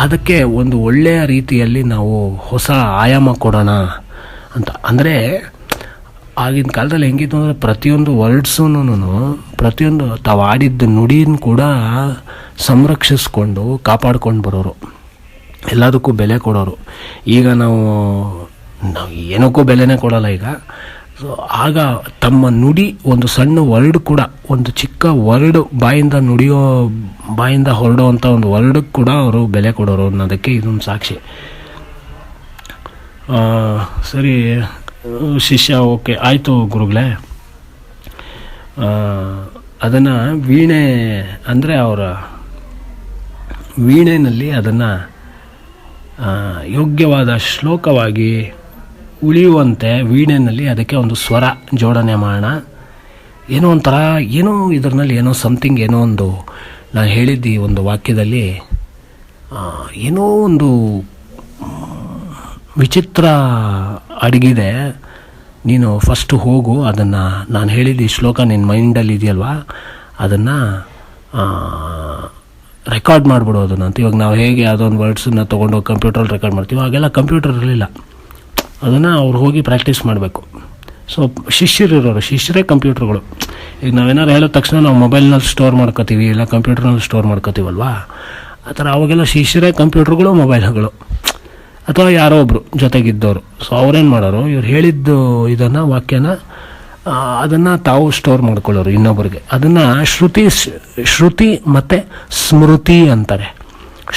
ಅದಕ್ಕೆ ಒಂದು ಒಳ್ಳೆಯ ರೀತಿಯಲ್ಲಿ ನಾವು ಹೊಸ ಆಯಾಮ ಕೊಡೋಣ ಅಂತ. ಅಂದರೆ ಆಗಿನ ಕಾಲದಲ್ಲಿ ಹೆಂಗಿತ್ತು ಅಂದರೆ ಪ್ರತಿಯೊಂದು ವರ್ಡ್ಸೂ ಪ್ರತಿಯೊಂದು ತಾವು ಆಡಿದ್ದ ನುಡಿನ ಕೂಡ ಸಂರಕ್ಷಿಸ್ಕೊಂಡು ಕಾಪಾಡ್ಕೊಂಡು ಬರೋರು, ಎಲ್ಲದಕ್ಕೂ ಬೆಲೆ ಕೊಡೋರು. ಈಗ ನಾವು ಏನಕ್ಕೂ ಬೆಲೆನೇ ಕೊಡೋಲ್ಲ ಈಗ. ಸೊ ಆಗ ತಮ್ಮ ನುಡಿ, ಒಂದು ಸಣ್ಣ ವರ್ಡ್ ಕೂಡ, ಒಂದು ಚಿಕ್ಕ ವರ್ಡ್ ಬಾಯಿಂದ ಹೊರಡುವಂಥ ಒಂದು ವರ್ಡ್ಗೆ ಕೂಡ ಅವರು ಬೆಲೆ ಕೊಡೋರು ಅನ್ನೋದಕ್ಕೆ ಇದೊಂದು ಸಾಕ್ಷಿ. ಸರಿ, ಶಿಷ್ಯ ಓಕೆ ಆಯಿತು ಗುರುಗಳೇ. ಅದನ್ನು ವೀಣೆ ಅಂದರೆ ಅವರ ವೀಣೆಯಲ್ಲಿ ಅದನ್ನು ಯೋಗ್ಯವಾದ ಶ್ಲೋಕವಾಗಿ ಉಳಿಯುವಂತೆ ವೀಣೆಯಲ್ಲಿ ಅದಕ್ಕೆ ಒಂದು ಸ್ವರ ಜೋಡಣೆ ಮಾಡೋಣ. ಏನೋ ಇದರಲ್ಲಿ ಸಮಥಿಂಗ್, ನಾನು ಹೇಳಿದ್ದು ಈ ಒಂದು ವಾಕ್ಯದಲ್ಲಿ ಏನೋ ಒಂದು ವಿಚಿತ್ರ ಅಡಗಿದೆ. ನೀನು ಫಸ್ಟು ಹೋಗು, ಅದನ್ನು ನಾನು ಹೇಳಿದ್ದು ಈ ಶ್ಲೋಕ ನಿನ್ನ ಮೈಂಡಲ್ಲಿ ಇದೆಯಲ್ವಾ, ಅದನ್ನು ರೆಕಾರ್ಡ್ ಮಾಡಿಬಿಡು ಅದನ್ನು ಅಂತ. ಇವಾಗ ನಾವು ಹೇಗೆ ಅದೊಂದು ವರ್ಡ್ಸನ್ನು ತೊಗೊಂಡೋಗಿ ಕಂಪ್ಯೂಟ್ರಲ್ಲಿ ರೆಕಾರ್ಡ್ ಮಾಡ್ತೀವಿ, ಹಾಗೆಲ್ಲ ಕಂಪ್ಯೂಟರ್ ಇರಲಿಲ್ಲ. ಅದನ್ನು ಅವ್ರು ಹೋಗಿ ಪ್ರಾಕ್ಟೀಸ್ ಮಾಡಬೇಕು. ಸೊ ಶಿಷ್ಯರೇ ಕಂಪ್ಯೂಟರ್ಗಳು. ಈಗ ನಾವೇನಾದ್ರು ಹೇಳಿದ ತಕ್ಷಣ ನಾವು ಮೊಬೈಲ್ನಲ್ಲಿ ಸ್ಟೋರ್ ಮಾಡ್ಕೋತೀವಿ, ಇಲ್ಲ ಕಂಪ್ಯೂಟರ್ನಲ್ಲಿ ಸ್ಟೋರ್ ಮಾಡ್ಕೋತೀವಲ್ವಾ, ಆ ಥರ ಅವಾಗೆಲ್ಲ ಶಿಷ್ಯರೇ ಕಂಪ್ಯೂಟರ್ಗಳು, ಮೊಬೈಲ್ಗಳು, ಅಥವಾ ಯಾರೋ ಒಬ್ಬರು ಜೊತೆಗಿದ್ದವರು. ಸೊ ಅವ್ರೇನು ಮಾಡೋರು, ಇವ್ರು ಹೇಳಿದ್ದು ಇದನ್ನು ವಾಕ್ಯನ ಅದನ್ನು ತಾವು ಸ್ಟೋರ್ ಮಾಡ್ಕೊಳ್ಳೋರು ಇನ್ನೊಬ್ಬರಿಗೆ. ಅದನ್ನು ಶ್ರುತಿ ಮತ್ತು ಸ್ಮೃತಿ ಅಂತಾರೆ.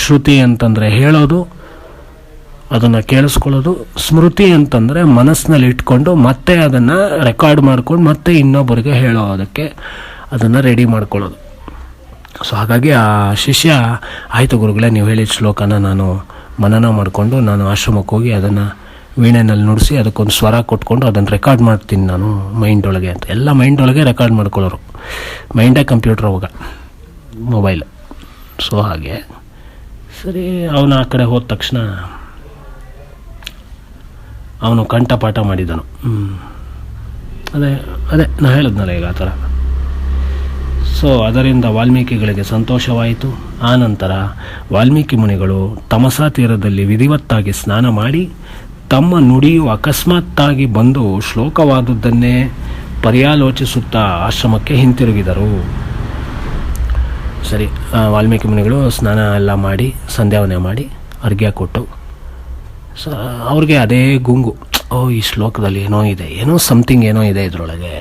ಶ್ರುತಿ ಅಂತಂದರೆ ಹೇಳೋದು, ಅದನ್ನು ಕೇಳಿಸ್ಕೊಳ್ಳೋದು. ಸ್ಮೃತಿ ಅಂತಂದರೆ ಮನಸ್ಸಿನಲ್ಲಿ ಇಟ್ಕೊಂಡು ಮತ್ತೆ ಅದನ್ನು ರೆಕಾರ್ಡ್ ಮಾಡ್ಕೊಂಡು ಮತ್ತೆ ಇನ್ನೊಬ್ಬರಿಗೆ ಹೇಳೋದಕ್ಕೆ ಅದನ್ನು ರೆಡಿ ಮಾಡ್ಕೊಳ್ಳೋದು. ಸೊ ಹಾಗಾಗಿ ಆ ಶಿಷ್ಯ, ಆಯಿತು ಗುರುಗಳೇ, ನೀವು ಹೇಳಿದ ಶ್ಲೋಕನ ನಾನು ಮನನ ಮಾಡಿಕೊಂಡು ನಾನು ಆಶ್ರಮಕ್ಕೆ ಹೋಗಿ ಅದನ್ನು ವೀಣೆನಲ್ಲಿ ನುಡಿಸಿ ಅದಕ್ಕೊಂದು ಸ್ವರ ಕೊಟ್ಕೊಂಡು ಅದನ್ನು ರೆಕಾರ್ಡ್ ಮಾಡ್ತೀನಿ ನಾನು ಮೈಂಡೊಳಗೆ ಅಂತ. ಎಲ್ಲ ಮೈಂಡೊಳಗೆ ರೆಕಾರ್ಡ್ ಮಾಡ್ಕೊಳ್ಳೋರು. ಮೈಂಡೇ ಕಂಪ್ಯೂಟರ್ ಅವಾಗ, ಮೊಬೈಲ್. ಸೊ ಹಾಗೆ ಸರಿ, ಅವನು ಆ ಕಡೆ ಹೋದ ತಕ್ಷಣ ಅವನು ಕಂಠಪಾಠ ಮಾಡಿದನು. ಅದೇ ನಾ ಹೇಳಿದ್ನಲ್ಲ ಈಗ ಆ ಥರ. ಸೊ ಅದರಿಂದ ವಾಲ್ಮೀಕಿಗಳಿಗೆ ಸಂತೋಷವಾಯಿತು. ಆ ನಂತರ ವಾಲ್ಮೀಕಿ ಮುನಿಗಳು ತಮಸಾ ತೀರದಲ್ಲಿ ವಿಧಿವತ್ತಾಗಿ ಸ್ನಾನ ಮಾಡಿ ತಮ್ಮ ನುಡಿಯು ಅಕಸ್ಮಾತ್ತಾಗಿ ಬಂದು ಶ್ಲೋಕವಾದುದನ್ನೇ ಪರ್ಯಾಲೋಚಿಸುತ್ತಾ ಆಶ್ರಮಕ್ಕೆ ಹಿಂತಿರುಗಿದರು. ಸರಿ, ವಾಲ್ಮೀಕಿ ಮುನಿಗಳು ಸ್ನಾನ ಎಲ್ಲ ಮಾಡಿ ಸಂಧ್ಯಾವನೆ ಮಾಡಿ ಅರ್ಘ್ಯ ಕೊಟ್ಟು, ಸೊ ಅವ್ರಿಗೆ ಅದೇ ಗುಂಗು, ಈ ಶ್ಲೋಕದಲ್ಲಿ ಏನೋ ಸಮಥಿಂಗ್ ಇದೆ ಇದರೊಳಗೆ.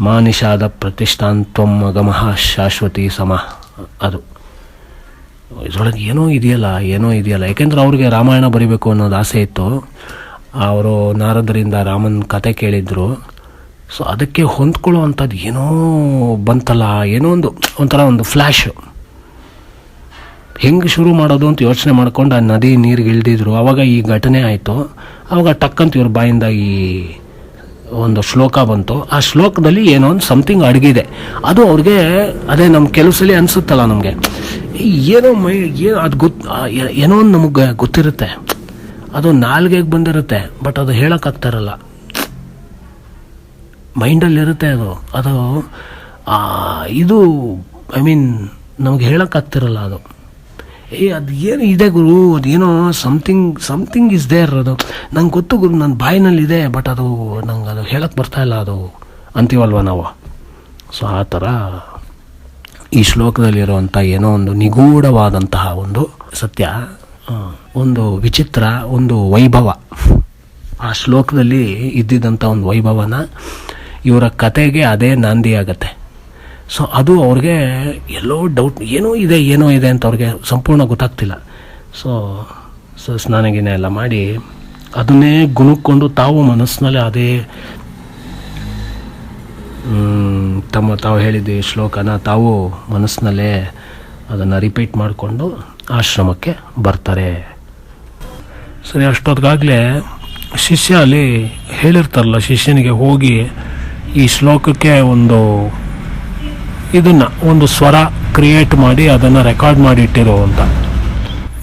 ಮಾ ನಿಷಾದ ಪ್ರತಿಷ್ಠಾಂತ್ವಂ ಅಗಮಃ ಶಾಶ್ವತಿ ಸಮ, ಅದು ಇದರೊಳಗೆ ಏನೋ ಇದೆಯಲ್ಲ. ಯಾಕೆಂದ್ರೆ ಅವ್ರಿಗೆ ರಾಮಾಯಣ ಬರೀಬೇಕು ಅನ್ನೋದು ಆಸೆ ಇತ್ತು. ಅವರು ನಾರದರಿಂದ ರಾಮನ ಕತೆ ಕೇಳಿದ್ರು. ಸೊ ಅದಕ್ಕೆ ಹೊಂದ್ಕೊಳ್ಳೋ ಅಂಥದ್ದು ಏನೋ ಬಂತಲ್ಲ, ಒಂಥರ ಒಂದು ಫ್ಲ್ಯಾಶ್. ಹೆಂಗೆ ಶುರು ಮಾಡೋದು ಅಂತ ಯೋಚನೆ ಮಾಡ್ಕೊಂಡು ಆ ನದಿ ನೀರಿಗೆ ಇಳಿದಿದ್ರು. ಆವಾಗ ಈ ಘಟನೆ ಆಯಿತು. ಆವಾಗ ಟಕ್ಕಂತ ಇವ್ರ ಬಾಯಿಂದ ಈ ಒಂದು ಶ್ಲೋಕ ಬಂತು. ಆ ಶ್ಲೋಕದಲ್ಲಿ ಏನೋ ಒಂದು ಸಮಥಿಂಗ್ ಅಡಗಿದೆ. ಅದು ಅವ್ರಿಗೆ ಅದೇ ನಮ್ಮ ಕೆಲವು ಸಲ ಅನಿಸುತ್ತಲ್ಲ ನಮಗೆ, ಅದು ಏನೋ ಒಂದು ನಮಗೆ ಗೊತ್ತಿರುತ್ತೆ, ಅದು ನಾಲ್ಗೆಗೆ ಬಂದಿರುತ್ತೆ, ಬಟ್ ಅದು ಹೇಳೋಕ್ಕಾಗ್ತಾರಲ್ಲ, ಮೈಂಡಲ್ಲಿರುತ್ತೆ ಅದು ಇದು ನಮಗೆ ಹೇಳೋಕ್ಕಾಗ್ತಿರಲ್ಲ ಅದು. ಅದು ಏನು ಇದೆ ಗುರು, ಅದೇನೋ ಸಮಥಿಂಗ್ ಇಸ್ ದೇರ್, ಅದು ನಂಗೆ ಗೊತ್ತು ಗುರು, ನನ್ನ ಬಾಯಿನಲ್ಲಿದೆ, ಬಟ್ ಅದು ನಂಗೆ ಅದು ಹೇಳಕ್ಕೆ ಬರ್ತಾಯಿಲ್ಲ ಅದು ಅಂತೀವಲ್ವ ನಾವು. ಸೊ ಆ ಥರ ಈ ಶ್ಲೋಕದಲ್ಲಿರುವಂಥ ಏನೋ ಒಂದು ನಿಗೂಢವಾದಂತಹ ಒಂದು ಸತ್ಯ, ಒಂದು ವಿಚಿತ್ರ, ಒಂದು ವೈಭವ, ಆ ಶ್ಲೋಕದಲ್ಲಿ ಇದ್ದಿದ್ದಂಥ ಒಂದು ವೈಭವನ ಇವರ ಕತೆಗೆ ಅದೇ ನಾಂದಿ ಆಗತ್ತೆ. ಸೊ ಅದು ಅವ್ರಿಗೆ ಎಲ್ಲೋ ಡೌಟ್, ಏನೋ ಇದೆ ಅಂತ ಅವ್ರಿಗೆ ಸಂಪೂರ್ಣ ಗೊತ್ತಾಗ್ತಿಲ್ಲ. ಸೊ ಸ್ನಾನಗಿನ ಎಲ್ಲ ಮಾಡಿ ಅದನ್ನೇ ಗುಣಕ್ಕೊಂಡು ತಾವು ಮನಸ್ಸಿನಲ್ಲಿ ಅದೇ ತಾವು ಹೇಳಿದ್ದು ಈ ಶ್ಲೋಕನ ತಾವು ಮನಸ್ಸಿನಲ್ಲೇ ಅದನ್ನು ರಿಪೀಟ್ ಮಾಡಿಕೊಂಡು ಆಶ್ರಮಕ್ಕೆ ಬರ್ತಾರೆ. ಸರಿ, ಅಷ್ಟೊತ್ತಿಗಾಗಲೇ ಶಿಷ್ಯ ಅಲ್ಲಿ ಹೇಳಿರ್ತಾರಲ್ಲ, ಶಿಷ್ಯನಿಗೆ ಹೋಗಿ ಈ ಶ್ಲೋಕಕ್ಕೆ ಒಂದು ಸ್ವರ ಕ್ರಿಯೇಟ್ ಮಾಡಿ ಅದನ್ನು ರೆಕಾರ್ಡ್ ಮಾಡಿ ಇಟ್ಟಿರೋ ಅಂತ.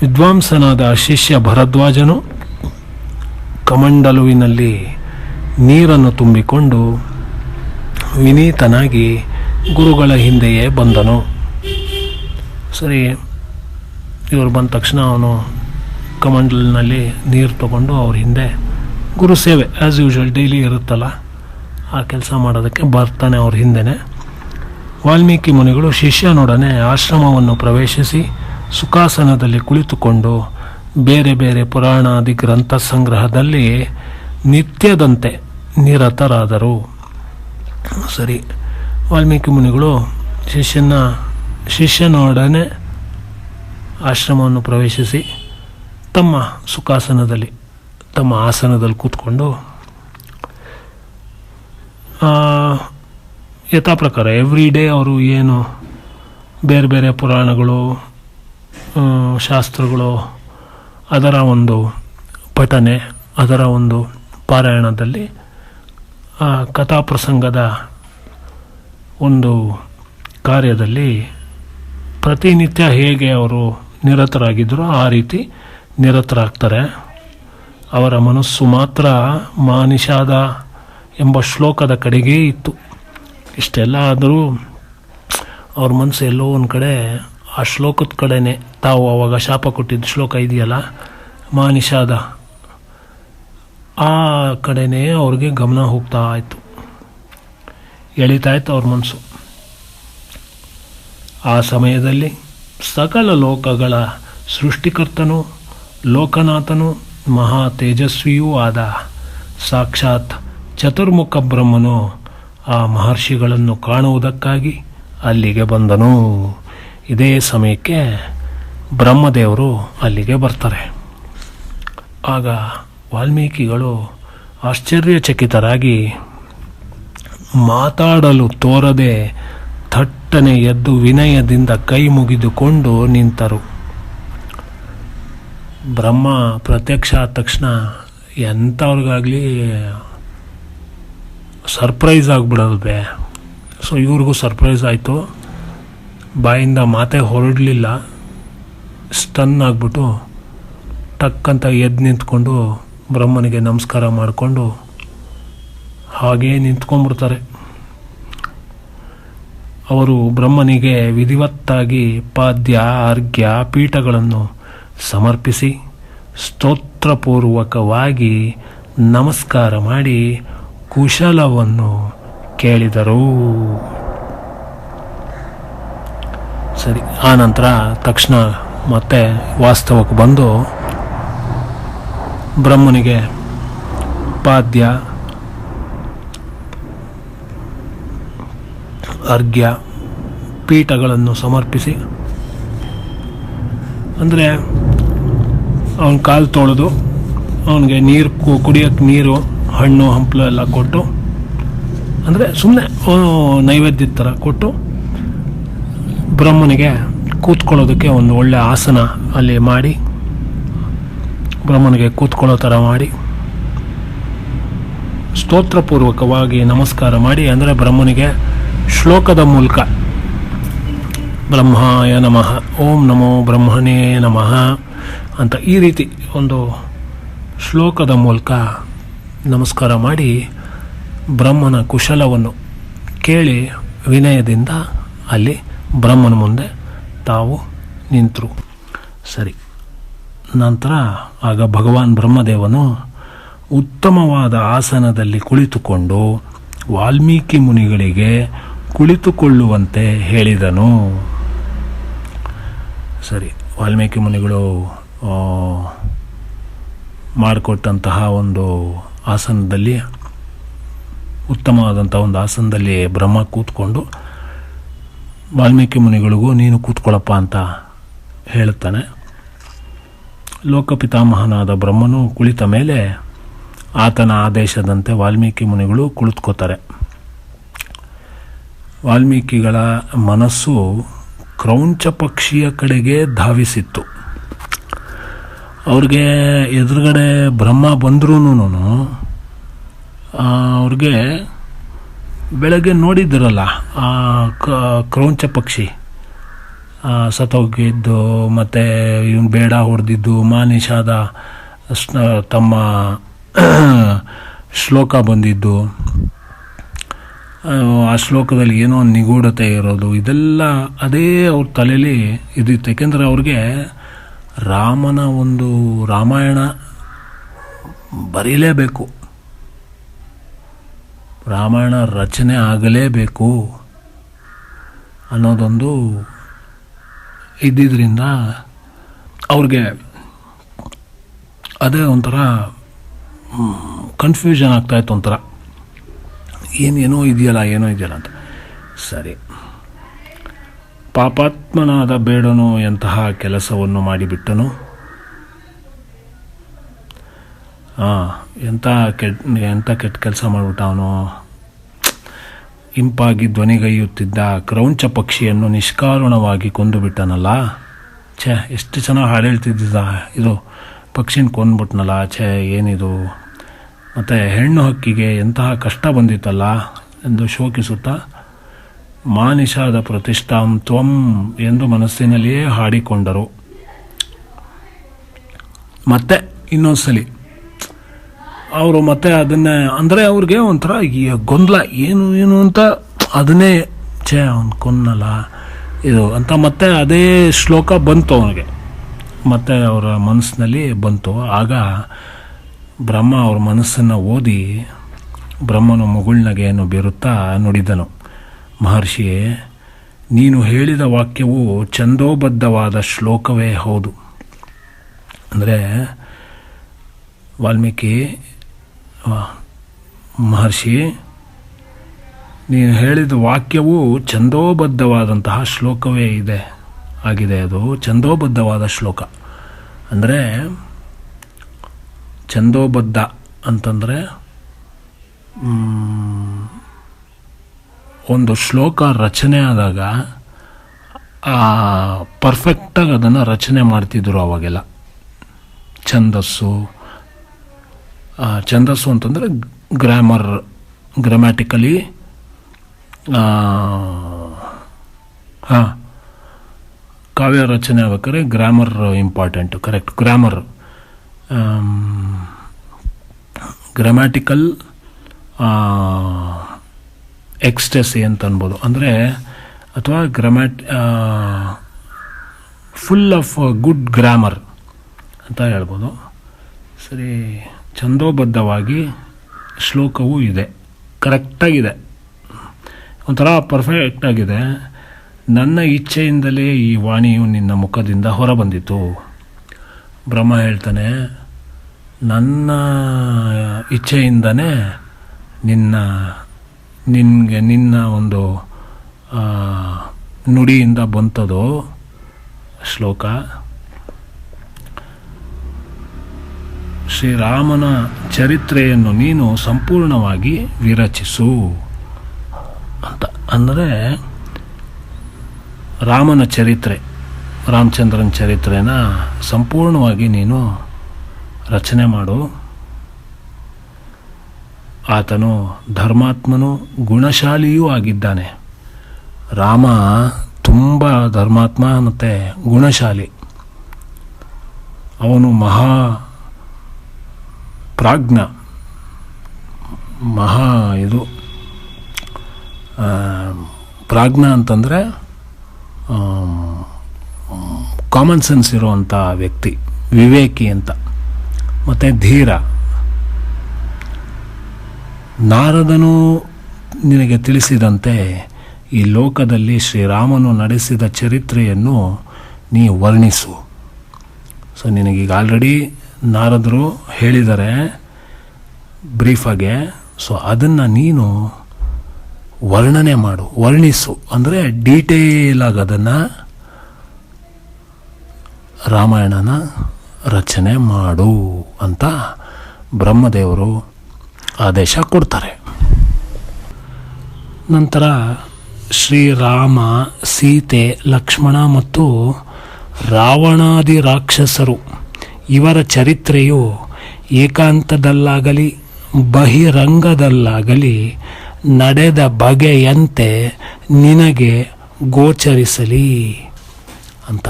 ವಿದ್ವಾಂಸನಾದ ಶಿಷ್ಯ ಭರದ್ವಾಜನು ಕಮಂಡಲುವಿನಲ್ಲಿ ನೀರನ್ನು ತುಂಬಿಕೊಂಡು ವಿನೀತನಾಗಿ ಗುರುಗಳ ಹಿಂದೆಯೇ ಬಂದನು. ಸರಿ, ಇವರು ಬಂದ ತಕ್ಷಣ ಅವನು ಕಮಂಡಲಿನಲ್ಲಿ ನೀರು ತಗೊಂಡು ಅವ್ರ ಹಿಂದೆ ಗುರು ಸೇವೆ ಆ್ಯಸ್ ಯೂಶುವಲ್ ಡೈಲಿ ಇರುತ್ತಲ್ಲ, ಆ ಕೆಲಸ ಮಾಡೋದಕ್ಕೆ ಬರ್ತಾನೆ ಅವ್ರ ಹಿಂದೆನೆ. ವಾಲ್ಮೀಕಿ ಮುನಿಗಳು ಶಿಷ್ಯನೊಡನೆ ಆಶ್ರಮವನ್ನು ಪ್ರವೇಶಿಸಿ ಸುಖಾಸನದಲ್ಲಿ ಕುಳಿತುಕೊಂಡು ಬೇರೆ ಬೇರೆ ಪುರಾಣಾದಿ ಗ್ರಂಥ ಸಂಗ್ರಹದಲ್ಲಿ ನಿತ್ಯದಂತೆ ನಿರತರಾದರು. ಸರಿ, ವಾಲ್ಮೀಕಿ ಮುನಿಗಳು ಶಿಷ್ಯನೊಡನೆ ಆಶ್ರಮವನ್ನು ಪ್ರವೇಶಿಸಿ ತಮ್ಮ ಸುಖಾಸನದಲ್ಲಿ, ತಮ್ಮ ಆಸನದಲ್ಲಿ ಕೂತ್ಕೊಂಡು ಯಥಾ ಪ್ರಕಾರ ಎವ್ರಿ ಡೇ ಅವರು ಏನು ಬೇರೆ ಬೇರೆ ಪುರಾಣಗಳು, ಶಾಸ್ತ್ರಗಳು, ಅದರ ಒಂದು ಪಠನೆ, ಅದರ ಒಂದು ಪಾರಾಯಣದಲ್ಲಿ ಕಥಾಪ್ರಸಂಗದ ಒಂದು ಕಾರ್ಯದಲ್ಲಿ ಪ್ರತಿನಿತ್ಯ ಹೇಗೆ ಅವರು ನಿರತರಾಗಿದ್ದರೋ ಆ ರೀತಿ ನಿರತರಾಗ್ತಾರೆ. ಅವರ ಮನಸ್ಸು ಮಾತ್ರ ಮಾನಿಷಾದ ಎಂಬ ಶ್ಲೋಕದ ಕಡೆಗೇ ಇತ್ತು. ಇಷ್ಟೆಲ್ಲ ಆದರೂ ಅವ್ರ ಮನಸ್ಸು ಎಲ್ಲೋ ಒಂದು ಕಡೆ ಆ ಶ್ಲೋಕದ ಕಡೆನೇ, ತಾವು ಅವಾಗ ಶಾಪ ಕೊಟ್ಟಿದ್ದ ಶ್ಲೋಕ ಇದೆಯಲ್ಲ ಮಾನಿಷಾದ, ಆ ಕಡೆನೇ ಅವ್ರಿಗೆ ಗಮನ ಹೋಗ್ತಾ ಇತ್ತು, ಎಳಿತಾ ಇತ್ತು ಅವ್ರ ಮನಸ್ಸು. ಆ ಸಮಯದಲ್ಲಿ ಸಕಲ ಲೋಕಗಳ ಸೃಷ್ಟಿಕರ್ತನು, ಲೋಕನಾಥನು, ಮಹಾ ತೇಜಸ್ವಿಯೂ ಆದ ಸಾಕ್ಷಾತ್ ಚತುರ್ಮುಖ ಬ್ರಹ್ಮನು ಆ ಮಹರ್ಷಿಗಳನ್ನು ಕಾಣುವುದಕ್ಕಾಗಿ ಅಲ್ಲಿಗೆ ಬಂದನು. ಇದೇ ಸಮಯಕ್ಕೆ ಬ್ರಹ್ಮದೇವರು ಅಲ್ಲಿಗೆ ಬರ್ತಾರೆ. ಆಗ ವಾಲ್ಮೀಕಿಗಳು ಆಶ್ಚರ್ಯಚಕಿತರಾಗಿ ಮಾತಾಡಲು ತೋರದೆ ಥಟ್ಟನೆ ಎದ್ದು ವಿನಯದಿಂದ ಕೈ ಮುಗಿದುಕೊಂಡು ನಿಂತರು. ಬ್ರಹ್ಮ ಪ್ರತ್ಯಕ್ಷ ಆದ ತಕ್ಷಣ ಎಂಥವ್ರಿಗಾಗಲಿ ಸರ್ಪ್ರೈಸ್ ಆಗಿಬಿಡೋದು. ಸೊ ಇವ್ರಿಗೂ ಸರ್ಪ್ರೈಸ್ ಆಯಿತು, ಬಾಯಿಂದ ಮಾತೇ ಹೊರಡಲಿಲ್ಲ, ಸ್ಟನ್ ಆಗಿಬಿಟ್ಟು ಟಕ್ಕಂತ ಎದ್ದು ನಿಂತ್ಕೊಂಡು ಬ್ರಹ್ಮನಿಗೆ ನಮಸ್ಕಾರ ಮಾಡಿಕೊಂಡು ಹಾಗೇ ನಿಂತ್ಕೊಂಡ್ಬಿಡ್ತಾರೆ. ಅವರು ಬ್ರಹ್ಮನಿಗೆ ವಿಧಿವತ್ತಾಗಿ ಪಾದ್ಯ, ಅರ್ಘ್ಯ, ಪೀಠಗಳನ್ನು ಸಮರ್ಪಿಸಿ ಸ್ತೋತ್ರಪೂರ್ವಕವಾಗಿ ನಮಸ್ಕಾರ ಮಾಡಿ ಕುಶಲವನ್ನು ಕೇಳಿದರು. ಸರಿ, ಆ ನಂತರ ತಕ್ಷಣ ಮತ್ತೆ ವಾಸ್ತವಕ್ಕೆ ಬಂದು ಬ್ರಹ್ಮನಿಗೆ ಪಾದ್ಯ, ಅರ್ಘ್ಯ, ಪೀಠಗಳನ್ನು ಸಮರ್ಪಿಸಿ, ಅಂದರೆ ಅವನ ಕಾಲು ತೊಳೆದು ಅವನಿಗೆ ನೀರು ಕುಡಿಯೋಕ್ಕೆ ನೀರು, ಹಣ್ಣು ಹಂಪಲು ಎಲ್ಲ ಕೊಟ್ಟು, ಅಂದರೆ ಸುಮ್ಮನೆ ನೈವೇದ್ಯದ ಥರ ಕೊಟ್ಟು ಬ್ರಹ್ಮನಿಗೆ ಕೂತ್ಕೊಳ್ಳೋದಕ್ಕೆ ಒಂದು ಒಳ್ಳೆ ಆಸನ ಅಲ್ಲಿ ಮಾಡಿ, ಬ್ರಹ್ಮನಿಗೆ ಕೂತ್ಕೊಳ್ಳೋ ಥರ ಮಾಡಿ ಸ್ತೋತ್ರಪೂರ್ವಕವಾಗಿ ನಮಸ್ಕಾರ ಮಾಡಿ, ಅಂದರೆ ಬ್ರಹ್ಮನಿಗೆ ಶ್ಲೋಕದ ಮೂಲಕ ಬ್ರಹ್ಮಾಯ ನಮಃ, ಓಂ ನಮೋ ಬ್ರಹ್ಮಣೇ ನಮಃ ಅಂತ ಈ ರೀತಿ ಒಂದು ಶ್ಲೋಕದ ಮೂಲಕ ನಮಸ್ಕಾರ ಮಾಡಿ ಬ್ರಹ್ಮನ ಕುಶಲವನ್ನು ಕೇಳಿ ವಿನಯದಿಂದ ಅಲ್ಲಿ ಬ್ರಹ್ಮನ ಮುಂದೆ ತಾವು ನಿಂತರು. ಸರಿ. ನಂತರ ಆಗ ಭಗವಾನ್ ಬ್ರಹ್ಮದೇವನು ಉತ್ತಮವಾದ ಆಸನದಲ್ಲಿ ಕುಳಿತುಕೊಂಡು ವಾಲ್ಮೀಕಿ ಮುನಿಗಳಿಗೆ ಕುಳಿತುಕೊಳ್ಳುವಂತೆ ಹೇಳಿದನು. ಸರಿ, ವಾಲ್ಮೀಕಿ ಮುನಿಗಳು ಮಾಡಿಕೊಟ್ಟಂತಹ ಒಂದು ಆಸನದಲ್ಲಿ, ಉತ್ತಮವಾದಂಥ ಒಂದು ಆಸನದಲ್ಲಿ ಬ್ರಹ್ಮ ಕೂತ್ಕೊಂಡು ವಾಲ್ಮೀಕಿ ಮುನಿಗಳಿಗೂ ನೀನು ಕೂತ್ಕೊಳ್ಳಪ್ಪ ಅಂತ ಹೇಳುತ್ತಾನೆ. ಲೋಕಪಿತಾಮಹನಾದ ಬ್ರಹ್ಮನು ಕುಳಿತ ಮೇಲೆ ಆತನ ಆದೇಶದಂತೆ ವಾಲ್ಮೀಕಿ ಮುನಿಗಳು ಕುಳಿತುಕೋತಾರೆ. ವಾಲ್ಮೀಕಿಗಳ ಮನಸ್ಸು ಕ್ರೌಂಚ ಪಕ್ಷಿಯ ಕಡೆಗೆ ಧಾವಿಸಿತ್ತು. ಅವ್ರಿಗೆ ಎದುರುಗಡೆ ಬ್ರಹ್ಮ ಬಂದ್ರೂ ಅವ್ರಿಗೆ ಬೆಳಗ್ಗೆ ನೋಡಿದ್ರಲ್ಲ ಆ ಕ್ರೌಂಚ ಪಕ್ಷಿ ಸತ್ತೋಗಿದ್ದು, ಮತ್ತು ಇವನು ಬೇಡ ಹೊಡೆದಿದ್ದು, ಮಾನಿಷಾದ ತಮ್ಮ ಶ್ಲೋಕ ಬಂದಿದ್ದು, ಆ ಶ್ಲೋಕದಲ್ಲಿ ಏನೋ ಒಂದು ನಿಗೂಢತೆ ಇರೋದು, ಇದೆಲ್ಲ ಅದೇ ಅವ್ರ ತಲೆಯಲ್ಲಿ ಇದಿತ್ತು. ಏಕೆಂದರೆ ಅವ್ರಿಗೆ ರಾಮನ ಒಂದು ರಾಮಾಯಣ ಬರೀಲೇಬೇಕು, ರಾಮಾಯಣ ರಚನೆ ಆಗಲೇಬೇಕು ಅನ್ನೋದೊಂದು ಇದ್ದಿದ್ದರಿಂದ ಅವ್ರಿಗೆ ಅದೇ ಒಂಥರ ಕನ್ಫ್ಯೂಷನ್ ಆಗ್ತಾಯಿತ್ತು. ಒಂಥರ ಏನೋ ಇದೆಯಲ್ಲ ಅಂತ. ಸರಿ, ಪಾಪಾತ್ಮನಾದ ಬೇಡನು ಎಂತಹ ಕೆಲಸವನ್ನು ಮಾಡಿಬಿಟ್ಟನು. ಎಂಥ ಕೆಟ್ಟ ಕೆಲಸ ಮಾಡಿಬಿಟ್ಟ ಅವನು. ಇಂಪಾಗಿ ಧ್ವನಿಗೈಯುತ್ತಿದ್ದ ಕ್ರೌಂಚ ಪಕ್ಷಿಯನ್ನು ನಿಷ್ಕಾರಣವಾಗಿ ಕೊಂದು ಬಿಟ್ಟನಲ್ಲ. ಎಷ್ಟು ಚೆನ್ನಾಗಿ ಹಾಡು ಹೇಳ್ತಿದ್ದ, ಇದು ಪಕ್ಷಿನ ಕೊಂದ್ಬಿಟ್ನಲ್ಲ, ಏನಿದು. ಮತ್ತು ಹೆಣ್ಣು ಹಕ್ಕಿಗೆ ಎಂತಹ ಕಷ್ಟ ಬಂದಿತ್ತಲ್ಲ ಎಂದು ಶೋಕಿಸುತ್ತಾ ಮಾನಿಷಾದ ಪ್ರತಿಷ್ಠಾಂ ತ್ವಂ ಎಂದು ಮನಸ್ಸಿನಲ್ಲಿಯೇ ಹಾಡಿಕೊಂಡರು. ಮತ್ತೆ ಇನ್ನೊಂದ್ಸಲಿ ಅವರು ಮತ್ತೆ ಅದನ್ನೇ, ಅಂದರೆ ಅವ್ರಿಗೆ ಒಂಥರ ಗೊಂದಲ, ಏನು ಅಂತ, ಅದನ್ನೇ ಅವನು ಕೊಂದಲ್ಲ ಇದು ಅಂತ ಮತ್ತೆ ಅದೇ ಶ್ಲೋಕ ಬಂತು ಅವನಿಗೆ, ಮತ್ತೆ ಅವರ ಮನಸ್ಸಿನಲ್ಲಿ ಬಂತು. ಆಗ ಬ್ರಹ್ಮ ಅವ್ರ ಮನಸ್ಸನ್ನು ಓದಿ ಬ್ರಹ್ಮನು ಮುಗುಳ್ನಗೆಯನ್ನು ಬೀರುತ್ತಾ ನುಡಿದನು, ಮಹರ್ಷಿಯೇ, ನೀನು ಹೇಳಿದ ವಾಕ್ಯವು ಛಂದೋಬದ್ಧವಾದ ಶ್ಲೋಕವೇ ಹೌದು. ಅಂದರೆ ವಾಲ್ಮೀಕಿ ಮಹರ್ಷಿ, ನೀನು ಹೇಳಿದ ವಾಕ್ಯವು ಛಂದೋಬದ್ಧವಾದಂತಹ ಶ್ಲೋಕವೇ ಆಗಿದೆ. ಅದು ಛಂದೋಬದ್ಧವಾದ ಶ್ಲೋಕ. ಅಂದರೆ ಛಂದೋಬದ್ಧ ಅಂತಂದರೆ ಒಂದು ಶ್ಲೋಕ ರಚನೆ ಆದಾಗ ಪರ್ಫೆಕ್ಟಾಗಿ ಅದನ್ನು ರಚನೆ ಮಾಡ್ತಿದ್ರು ಅವಾಗೆಲ್ಲ. ಛಂದಸ್ಸು ಅಂತಂದರೆ ಗ್ರಾಮ್ಯಾಟಿಕಲಿ ಕಾವ್ಯ ರಚನೆ ಆಗ್ಬೇಕಾದ್ರೆ grammar important. Correct, grammatical ecstasy ಅಂತ ಅನ್ಬೋದು. ಅಂದರೆ ಅಥವಾ ಫುಲ್ ಆಫ್ ಗುಡ್ ಗ್ರಾಮರ್ ಅಂತ ಹೇಳ್ಬೋದು. ಸರಿ, ಛಂದೋಬದ್ಧವಾಗಿ ಶ್ಲೋಕವೂ ಇದೆ, ಕರೆಕ್ಟಾಗಿದೆ, ಒಂಥರ ಪರ್ಫೆಕ್ಟಾಗಿದೆ. ನನ್ನ ಇಚ್ಛೆಯಿಂದಲೇ ಈ ವಾಣಿಯು ನಿನ್ನ ಮುಖದಿಂದ ಹೊರಬಂದಿತು. ಬ್ರಹ್ಮ ಹೇಳ್ತಾನೆ, ನನ್ನ ಇಚ್ಛೆಯಿಂದನೇ ನಿನ್ನ ಒಂದು ನುಡಿಯಿಂದ ಬಂತದು ಶ್ಲೋಕ. ಶ್ರೀರಾಮನ ಚರಿತ್ರೆಯನ್ನು ನೀನು ಸಂಪೂರ್ಣವಾಗಿ ವಿರಚಿಸು ಅಂತ. ಅಂದರೆ ರಾಮನ ಚರಿತ್ರೆ, ರಾಮಚಂದ್ರನ ಚರಿತ್ರೆನ ಸಂಪೂರ್ಣವಾಗಿ ನೀನು ರಚನೆ ಮಾಡು. ಆತನು ಧರ್ಮಾತ್ಮನು, ಗುಣಶಾಲಿಯೂ ಆಗಿದ್ದಾನೆ. ರಾಮ ತುಂಬ ಧರ್ಮಾತ್ಮ ಮತ್ತು ಗುಣಶಾಲಿ. ಅವನು ಮಹಾ ಪ್ರಾಜ್ಞ, ಪ್ರಾಜ್ಞ ಅಂತಂದರೆ ಕಾಮನ್ ಸೆನ್ಸ್ ಇರುವಂಥ ವ್ಯಕ್ತಿ, ವಿವೇಕಿ ಅಂತ, ಮತ್ತು ಧೀರ. ನಾರದನು ನಿನಗೆ ತಿಳಿಸಿದಂತೆ ಈ ಲೋಕದಲ್ಲಿ ಶ್ರೀರಾಮನು ನಡೆಸಿದ ಚರಿತ್ರೆಯನ್ನು ನೀ ವರ್ಣಿಸು. ಸೊ ನಿನಗೀಗ ಆಲ್ರೆಡಿ ನಾರದರು ಹೇಳಿದ್ದಾರೆ ಬ್ರೀಫಾಗೆ. ಸೊ ಅದನ್ನು ನೀನು ವರ್ಣನೆ ಮಾಡು, ವರ್ಣಿಸು, ಅಂದರೆ ಡೀಟೇಲ್ ಆಗಿ ಅದನ್ನು ರಾಮಾಯಣನ ರಚನೆ ಮಾಡು ಅಂತ ಬ್ರಹ್ಮದೇವರು ಆದೇಶ ಕೊಡ್ತಾರೆ. ನಂತರ ಶ್ರೀರಾಮ, ಸೀತೆ, ಲಕ್ಷ್ಮಣ ಮತ್ತು ರಾವಣಾದಿ ರಾಕ್ಷಸರು ಇವರ ಚರಿತ್ರೆಯು ಏಕಾಂತದಲ್ಲಾಗಲಿ ಬಹಿರಂಗದಲ್ಲಾಗಲಿ ನಡೆದ ಬಗೆಯಂತೆ ನಿನಗೆ ಗೋಚರಿಸಲಿ ಅಂತ.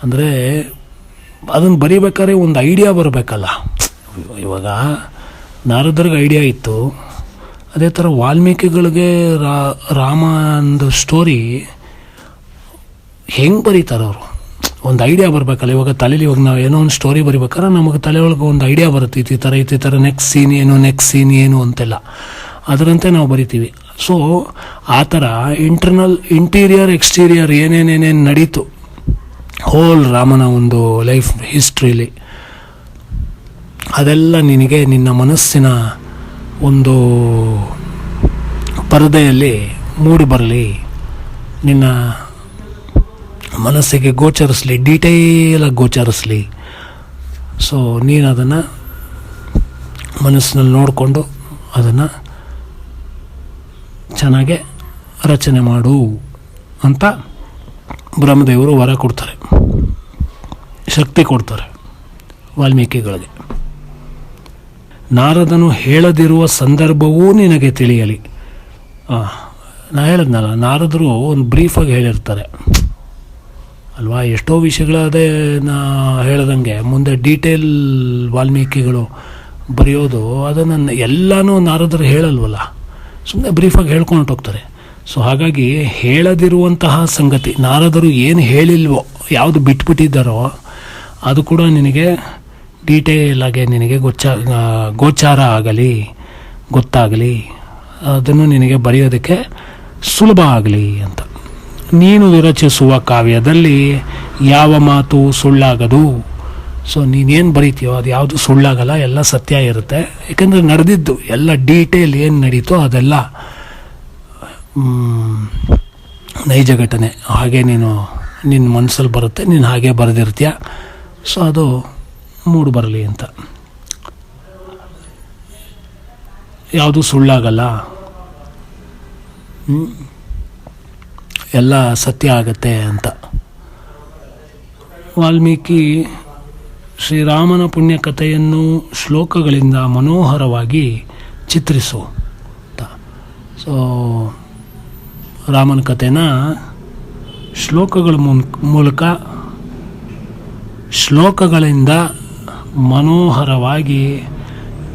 ಅಂದರೆ ಅದನ್ನು ಬರೀಬೇಕಾದ್ರೆ ಒಂದು ಐಡಿಯಾ ಬರಬೇಕಲ್ಲ. ಇವಾಗ ನಾರದರಿಗೆ ಐಡಿಯಾ ಇತ್ತು, ಅದೇ ಥರ ವಾಲ್ಮೀಕಿಗಳಿಗೆ ರಾಮ ಒಂದು ಸ್ಟೋರಿ ಹೆಂಗೆ ಬರೀತಾರೆ ಅವರು, ಒಂದು ಐಡಿಯಾ ಬರಬೇಕಲ್ಲ. ಇವಾಗ ತಲೆಯಲ್ಲಿ ಇವಾಗ ನಾವು ಏನೋ ಒಂದು ಸ್ಟೋರಿ ಬರಿಬೇಕಾದ್ರೆ ನಮಗೆ ತಲೆ ಒಳಗೆ ಒಂದು ಐಡಿಯಾ ಬರುತ್ತೆ, ಈ ಥರ ನೆಕ್ಸ್ಟ್ ಸೀನ್ ಏನು ಅಂತೆಲ್ಲ, ಅದರಂತೆ ನಾವು ಬರಿತೀವಿ. ಸೊ ಆ ಥರ ಇಂಟೀರಿಯರ್ ಎಕ್ಸ್ಟೀರಿಯರ್ ಏನೇನೇನೇನು ನಡೀತು ಹೋಲ್ ರಾಮನ ಒಂದು ಲೈಫ್ ಹಿಸ್ಟ್ರಿಲಿ, ಅದೆಲ್ಲ ನಿನಗೆ ನಿನ್ನ ಮನಸ್ಸಿನ ಒಂದು ಪರದೆಯಲ್ಲಿ ಮೂಡಿ ಬರಲಿ, ನಿನ್ನ ಮನಸ್ಸಿಗೆ ಗೋಚರಿಸಲಿ, ಡೀಟೇಲಾಗಿ ಗೋಚರಿಸಲಿ. ಸೊ ನೀನು ಅದನ್ನು ಮನಸ್ಸಿನಲ್ಲಿ ನೋಡಿಕೊಂಡು ಅದನ್ನು ಚೆನ್ನಾಗೆ ರಚನೆ ಮಾಡು ಅಂತ ಬ್ರಹ್ಮದೇವರು ವರ ಕೊಡ್ತಾರೆ, ಶಕ್ತಿ ಕೊಡ್ತಾರೆ ವಾಲ್ಮೀಕಿಗಳಿಗೆ. ನಾರದನು ಹೇಳದಿರುವ ಸಂದರ್ಭವೂ ನಿನಗೆ ತಿಳಿಯಲಿ. ನಾ ಹೇಳಿದ್ನಲ್ಲ, ನಾರದರು ಒಂದು ಬ್ರೀಫಾಗಿ ಹೇಳಿರ್ತಾರೆ ಅಲ್ವಾ. ಎಷ್ಟೋ ವಿಷಯಗಳದೇ ನಾ ಹೇಳ್ದಂಗೆ ಮುಂದೆ ಡೀಟೇಲ್ ವಾಲ್ಮೀಕಿಗಳು ಬರೆಯೋದು, ಅದನ್ನು ಎಲ್ಲನೂ ನಾರದರು ಹೇಳಲ್ವಲ್ಲ, ಸುಮ್ಮನೆ ಬ್ರೀಫಾಗಿ ಹೇಳ್ಕೊಂಡು ಹೋಗ್ತಾರೆ. ಸೊ ಹಾಗಾಗಿ ಹೇಳದಿರುವಂತಹ ಸಂಗತಿ, ನಾರದರು ಏನು ಹೇಳಿಲ್ವೋ, ಯಾವುದು ಬಿಟ್ಬಿಟ್ಟಿದ್ದಾರೋ ಅದು ಕೂಡ ನಿನಗೆ ಡೀಟೇಲ್ ಆಗಿ ನಿನಗೆ ಗೋಚಾರ ಆಗಲಿ, ಗೊತ್ತಾಗಲಿ, ಅದನ್ನು ನಿನಗೆ ಬರೆಯೋದಕ್ಕೆ ಸುಲಭ ಆಗಲಿ ಅಂತ. ನೀನು ವಿರಚಿಸುವ ಕಾವ್ಯದಲ್ಲಿ ಯಾವ ಮಾತು ಸುಳ್ಳಾಗದು. ಸೊ ನೀನೇನು ಬರೀತೀಯೋ ಅದು ಯಾವುದು ಸುಳ್ಳಾಗಲ್ಲ, ಎಲ್ಲ ಸತ್ಯ ಇರುತ್ತೆ. ಯಾಕಂದರೆ ನಡೆದಿದ್ದು ಎಲ್ಲ ಡೀಟೇಲ್ ಏನು ನಡೀತೋ ಅದೆಲ್ಲ ನೈಜ ಘಟನೆ, ಹಾಗೆ ನಿನ್ನ ಮನಸ್ಸಲ್ಲಿ ಬರುತ್ತೆ, ನೀನು ಹಾಗೆ ಬರೆದಿರ್ತೀಯ. ಸೊ ಅದು ಮೂಡು ಬರಲಿ ಅಂತ, ಯಾವುದು ಸುಳ್ಳಾಗಲ್ಲ, ಎಲ್ಲ ಸತ್ಯ ಆಗತ್ತೆ ಅಂತ. ವಾಲ್ಮೀಕಿ ಶ್ರೀರಾಮನ ಪುಣ್ಯಕಥೆಯನ್ನು ಶ್ಲೋಕಗಳಿಂದ ಮನೋಹರವಾಗಿ ಚಿತ್ರಿಸು ಅಂತ. ಸೊ ರಾಮನ ಕಥೆನ ಶ್ಲೋಕಗಳ ಮೂಲಕ, ಶ್ಲೋಕಗಳಿಂದ ಮನೋಹರವಾಗಿ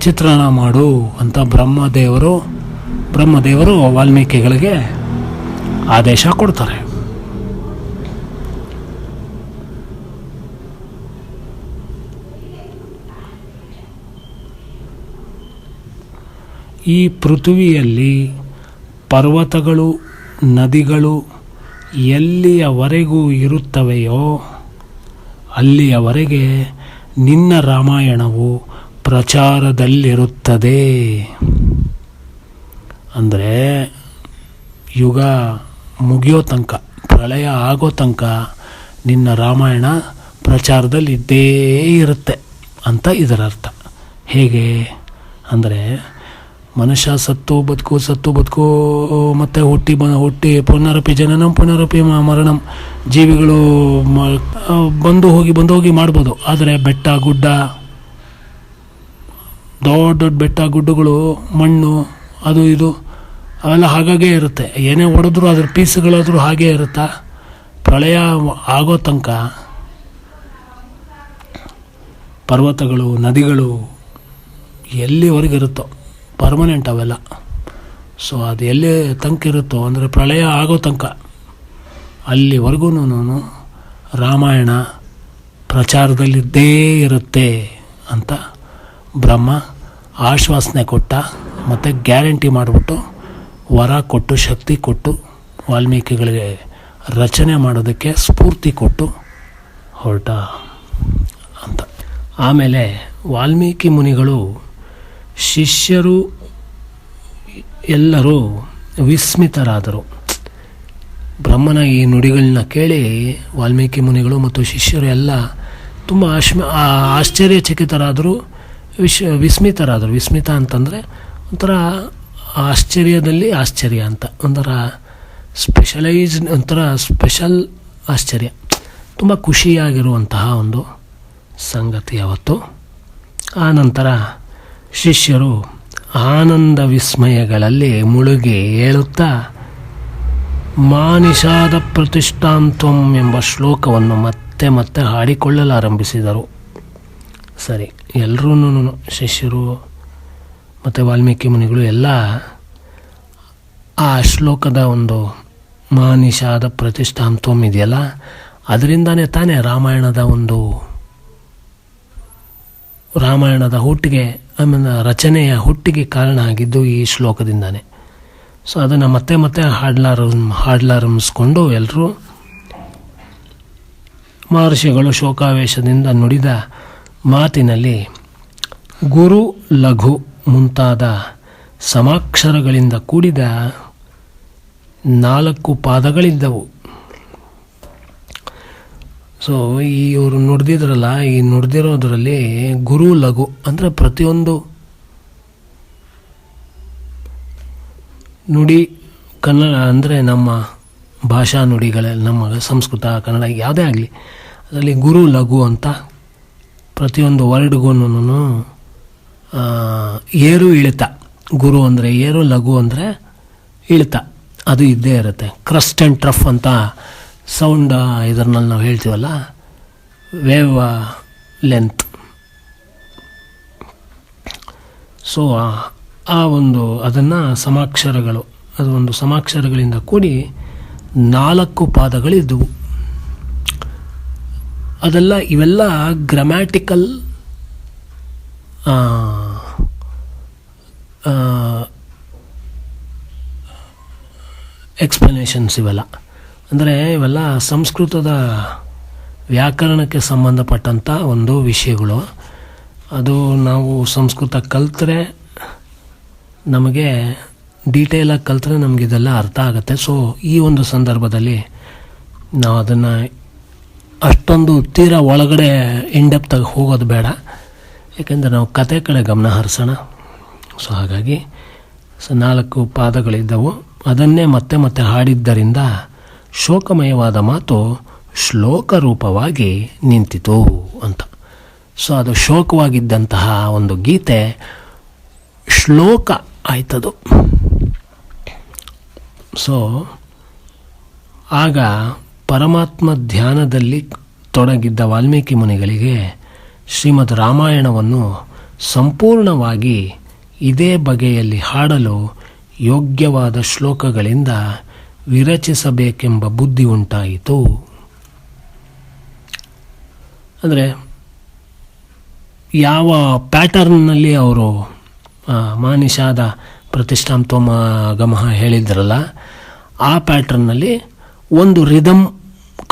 ಚಿತ್ರಣ ಮಾಡು ಅಂತ ಬ್ರಹ್ಮದೇವರು ವಾಲ್ಮೀಕಿಗಳಿಗೆ ಆದೇಶ ಕೊಡ್ತಾರೆ. ಈ ಪೃಥ್ವಿಯಲ್ಲಿ ಪರ್ವತಗಳು, ನದಿಗಳು ಎಲ್ಲಿಯವರೆಗೂ ಇರುತ್ತವೆಯೋ ಅಲ್ಲಿಯವರೆಗೆ ನಿನ್ನ ರಾಮಾಯಣವು ಪ್ರಚಾರದಲ್ಲಿರುತ್ತದೆ. ಅಂದರೆ ಯುಗ ಮುಗಿಯೋ ತನಕ, ಪ್ರಳಯ ಆಗೋ ತನಕ ನಿನ್ನ ರಾಮಾಯಣ ಪ್ರಚಾರದಲ್ಲಿ ಇದ್ದೇ ಇರುತ್ತೆ ಅಂತ ಇದರ ಅರ್ಥ. ಹೇಗೆ ಅಂದರೆ ಮನುಷ್ಯ ಸತ್ತು ಬದುಕು ಮತ್ತು ಹುಟ್ಟಿ ಪುನರಪಿ ಜನನಂ ಪುನರಪಿ ಮರಣಂ. ಜೀವಿಗಳು ಬಂದು ಹೋಗಿ ಮಾಡ್ಬೋದು. ಆದರೆ ಬೆಟ್ಟ ಗುಡ್ಡ, ದೊಡ್ಡ ಬೆಟ್ಟ ಗುಡ್ಡಗಳು, ಮಣ್ಣು, ಅದು ಇದು ಅವೆಲ್ಲ ಹಾಗಾಗೇ ಇರುತ್ತೆ. ಏನೇ ಹೊಡೆದ್ರು ಅದ್ರ ಪೀಸ್ಗಳಾದರೂ ಹಾಗೇ ಇರುತ್ತಾ. ಪ್ರಳಯ ಆಗೋ ತನಕ ಪರ್ವತಗಳು, ನದಿಗಳು ಎಲ್ಲಿವರೆಗಿರುತ್ತೋ ಪರ್ಮನೆಂಟ್ ಅವೆಲ್ಲ. ಸೊ ಅದು ಎಲ್ಲಿ ತನಕ ಇರುತ್ತೋ ಅಂದರೆ ಪ್ರಳಯ ಆಗೋ ತನಕ ಅಲ್ಲಿವರೆಗೂ ರಾಮಾಯಣ ಪ್ರಚಾರದಲ್ಲಿದ್ದೇ ಇರುತ್ತೆ ಅಂತ ಬ್ರಹ್ಮ ಆಶ್ವಾಸನೆ ಕೊಟ್ಟ, ಮತ್ತು ಗ್ಯಾರಂಟಿ ಮಾಡಿಬಿಟ್ಟು ವರ ಕೊಟ್ಟು ಶಕ್ತಿ ಕೊಟ್ಟು ವಾಲ್ಮೀಕಿಗಳಿಗೆ ರಚನೆ ಮಾಡೋದಕ್ಕೆ ಸ್ಫೂರ್ತಿ ಕೊಟ್ಟು ಹೊರಟ ಅಂತ. ಆಮೇಲೆ ವಾಲ್ಮೀಕಿ ಮುನಿಗಳು ಶಿಷ್ಯರು ಎಲ್ಲರೂ ವಿಸ್ಮಿತರಾದರು. ಬ್ರಹ್ಮನ ಈ ನುಡಿಗಳನ್ನ ಕೇಳಿ ವಾಲ್ಮೀಕಿ ಮುನಿಗಳು ಮತ್ತು ಶಿಷ್ಯರು ಎಲ್ಲ ತುಂಬ ಆಶ್ಚರ್ಯಚಕಿತರಾದರು, ವಿಸ್ಮಿತರಾದರು. ವಿಸ್ಮಿತ ಅಂತಂದರೆ ಒಂಥರ ಆಶ್ಚರ್ಯದಲ್ಲಿ ಆಶ್ಚರ್ಯ ಅಂತ, ಒಂಥರ ಸ್ಪೆಷಲ್ ಆಶ್ಚರ್ಯ, ತುಂಬ ಖುಷಿಯಾಗಿರುವಂತಹ ಒಂದು ಸಂಗತಿ ಅವತ್ತು. ಆ ನಂತರ ಶಿಷ್ಯರು ಆನಂದ ವಿಸ್ಮಯಗಳಲ್ಲಿ ಮುಳುಗಿ ಹೇಳುತ್ತಾ ಮಾನಿಷಾದ ಪ್ರತಿಷ್ಠಾಂತ್ವಂ ಎಂಬ ಶ್ಲೋಕವನ್ನು ಮತ್ತೆ ಮತ್ತೆ ಹಾಡಿಕೊಳ್ಳಲಾರಂಭಿಸಿದರು. ಸರಿ, ಎಲ್ಲರೂ ಶಿಷ್ಯರು ಮತ್ತು ವಾಲ್ಮೀಕಿ ಮುನಿಗಳು ಎಲ್ಲ ಆ ಶ್ಲೋಕದ ಒಂದು ಮಾನಿಷಾದ ಪ್ರತಿಷ್ಠಾಂತ್ವಂ ಇದೆಯಲ್ಲ, ಅದರಿಂದಾನೇ ತಾನೇ ರಾಮಾಯಣದ ಹುಟ್ಟಿಗೆ, ಆಮೇಲೆ ರಚನೆಯ ಹುಟ್ಟಿಗೆ ಕಾರಣ ಆಗಿದ್ದು ಈ ಶ್ಲೋಕದಿಂದಾನೆ. ಸೊ ಅದನ್ನು ಮತ್ತೆ ಮತ್ತೆ ಹಾಡಲಾರಂಭಿಸ್ಕೊಂಡು ಎಲ್ಲರೂ ಮಹರ್ಷಿಗಳು ಶೋಕಾವೇಶದಿಂದ ನುಡಿದ ಮಾತಿನಲ್ಲಿ ಗುರು ಲಘು ಮುಂತಾದ ಸಮಾಕ್ಷರಗಳಿಂದ ಕೂಡಿದ 4 ಪಾದಗಳಿದ್ದವು. ಸೊ ಇವರು ನುಡಿದಿದ್ರಲ್ಲ, ಈ ನುಡಿದಿರೋದ್ರಲ್ಲಿ ಗುರು ಲಘು ಅಂದರೆ ಪ್ರತಿಯೊಂದು ನುಡಿ ಕನ್ನಡ ಅಂದರೆ ನಮ್ಮ ಭಾಷಾ ನುಡಿಗಳಲ್ಲಿ, ನಮ್ಮ ಸಂಸ್ಕೃತ ಕನ್ನಡ ಯಾವುದೇ ಆಗಲಿ, ಅದರಲ್ಲಿ ಗುರು ಲಘು ಅಂತ ಪ್ರತಿಯೊಂದು ವರ್ಡ್ಗೂ ಏರು ಇಳಿತ. ಗುರು ಅಂದರೆ ಏರು, ಲಘು ಅಂದರೆ ಇಳಿತ, ಅದು ಇದ್ದೇ ಇರುತ್ತೆ. ಕ್ರಸ್ಟ್ ಆ್ಯಂಡ್ ಟ್ರಫ್ ಅಂತ ಸೌಂಡ್ ಇದರಲ್ಲಿ ನಾವು ಹೇಳ್ತೀವಲ್ಲ, ವೇವ್ ಲೆಂತ್. ಸೊ ಅದನ್ನು ಸಮಾಕ್ಷರಗಳು, ಅದು ಒಂದು ಸಮಾಕ್ಷರಗಳಿಂದ ಕೂಡಿ 4 ಪಾದಗಳಿದ್ದವು. ಇವೆಲ್ಲ ಗ್ರಾಮ್ಯಾಟಿಕಲ್ ಎಕ್ಸ್ಪ್ಲನೇಷನ್ಸ್ ಇವೆಲ್ಲ. ಅಂದರೆ ಇವೆಲ್ಲ ಸಂಸ್ಕೃತದ ವ್ಯಾಕರಣಕ್ಕೆ ಸಂಬಂಧಪಟ್ಟಂಥ ಒಂದು ವಿಷಯಗಳು. ಅದು ನಾವು ಸಂಸ್ಕೃತ ಕಲಿತ್ರೆ, ನಮಗೆ ಡೀಟೇಲಾಗಿ ಕಲಿತ್ರೆ ನಮಗಿದೆಲ್ಲ ಅರ್ಥ ಆಗುತ್ತೆ. ಸೊ ಈ ಒಂದು ಸಂದರ್ಭದಲ್ಲಿ ನಾವು ಅದನ್ನು ಅಷ್ಟೊಂದು ತೀರಾ ಒಳಗಡೆ ಇನ್ಡೆಪ್ತಾಗಿ ಹೋಗೋದು ಬೇಡ, ಯಾಕೆಂದರೆ ನಾವು ಕತೆ ಕಡೆ ಗಮನ ಹರಿಸೋಣ. ಸೊ ಹಾಗಾಗಿ 4 ಪಾದಗಳಿದ್ದವು. ಅದನ್ನೇ ಮತ್ತೆ ಮತ್ತೆ ಹಾಡಿದ್ದರಿಂದ ಶೋಕಮಯವಾದ ಮಾತು ಶ್ಲೋಕ ರೂಪವಾಗಿ ನಿಂತಿತು ಅಂತ. ಸೊ ಅದು ಶೋಕವಾಗಿದ್ದಂತಹ ಒಂದು ಗೀತೆ ಶ್ಲೋಕ ಆಯ್ತದು. ಸೊ ಆಗ ಪರಮಾತ್ಮ ಧ್ಯಾನದಲ್ಲಿ ತೊಡಗಿದ್ದ ವಾಲ್ಮೀಕಿ ಮುನಿಗಳಿಗೆ ಶ್ರೀಮದ್ ರಾಮಾಯಣವನ್ನು ಸಂಪೂರ್ಣವಾಗಿ ಇದೇ ಬಗೆಯಲ್ಲಿ ಹಾಡಲು ಯೋಗ್ಯವಾದ ಶ್ಲೋಕಗಳಿಂದ ವಿರಚಿಸಬೇಕೆಂಬ ಬುದ್ಧಿ ಉಂಟಾಯಿತು. ಅಂದರೆ ಯಾವ ಪ್ಯಾಟರ್ನ್ನಲ್ಲಿ ಅವರು ಮಾನಿಷಾದ ಪ್ರತಿಷ್ಠಾಂತ್ವಮ ಗಮಃ ಹೇಳಿದ್ರಲ್ಲ, ಆ ಪ್ಯಾಟರ್ನಲ್ಲಿ ಒಂದು ರಿದಮ್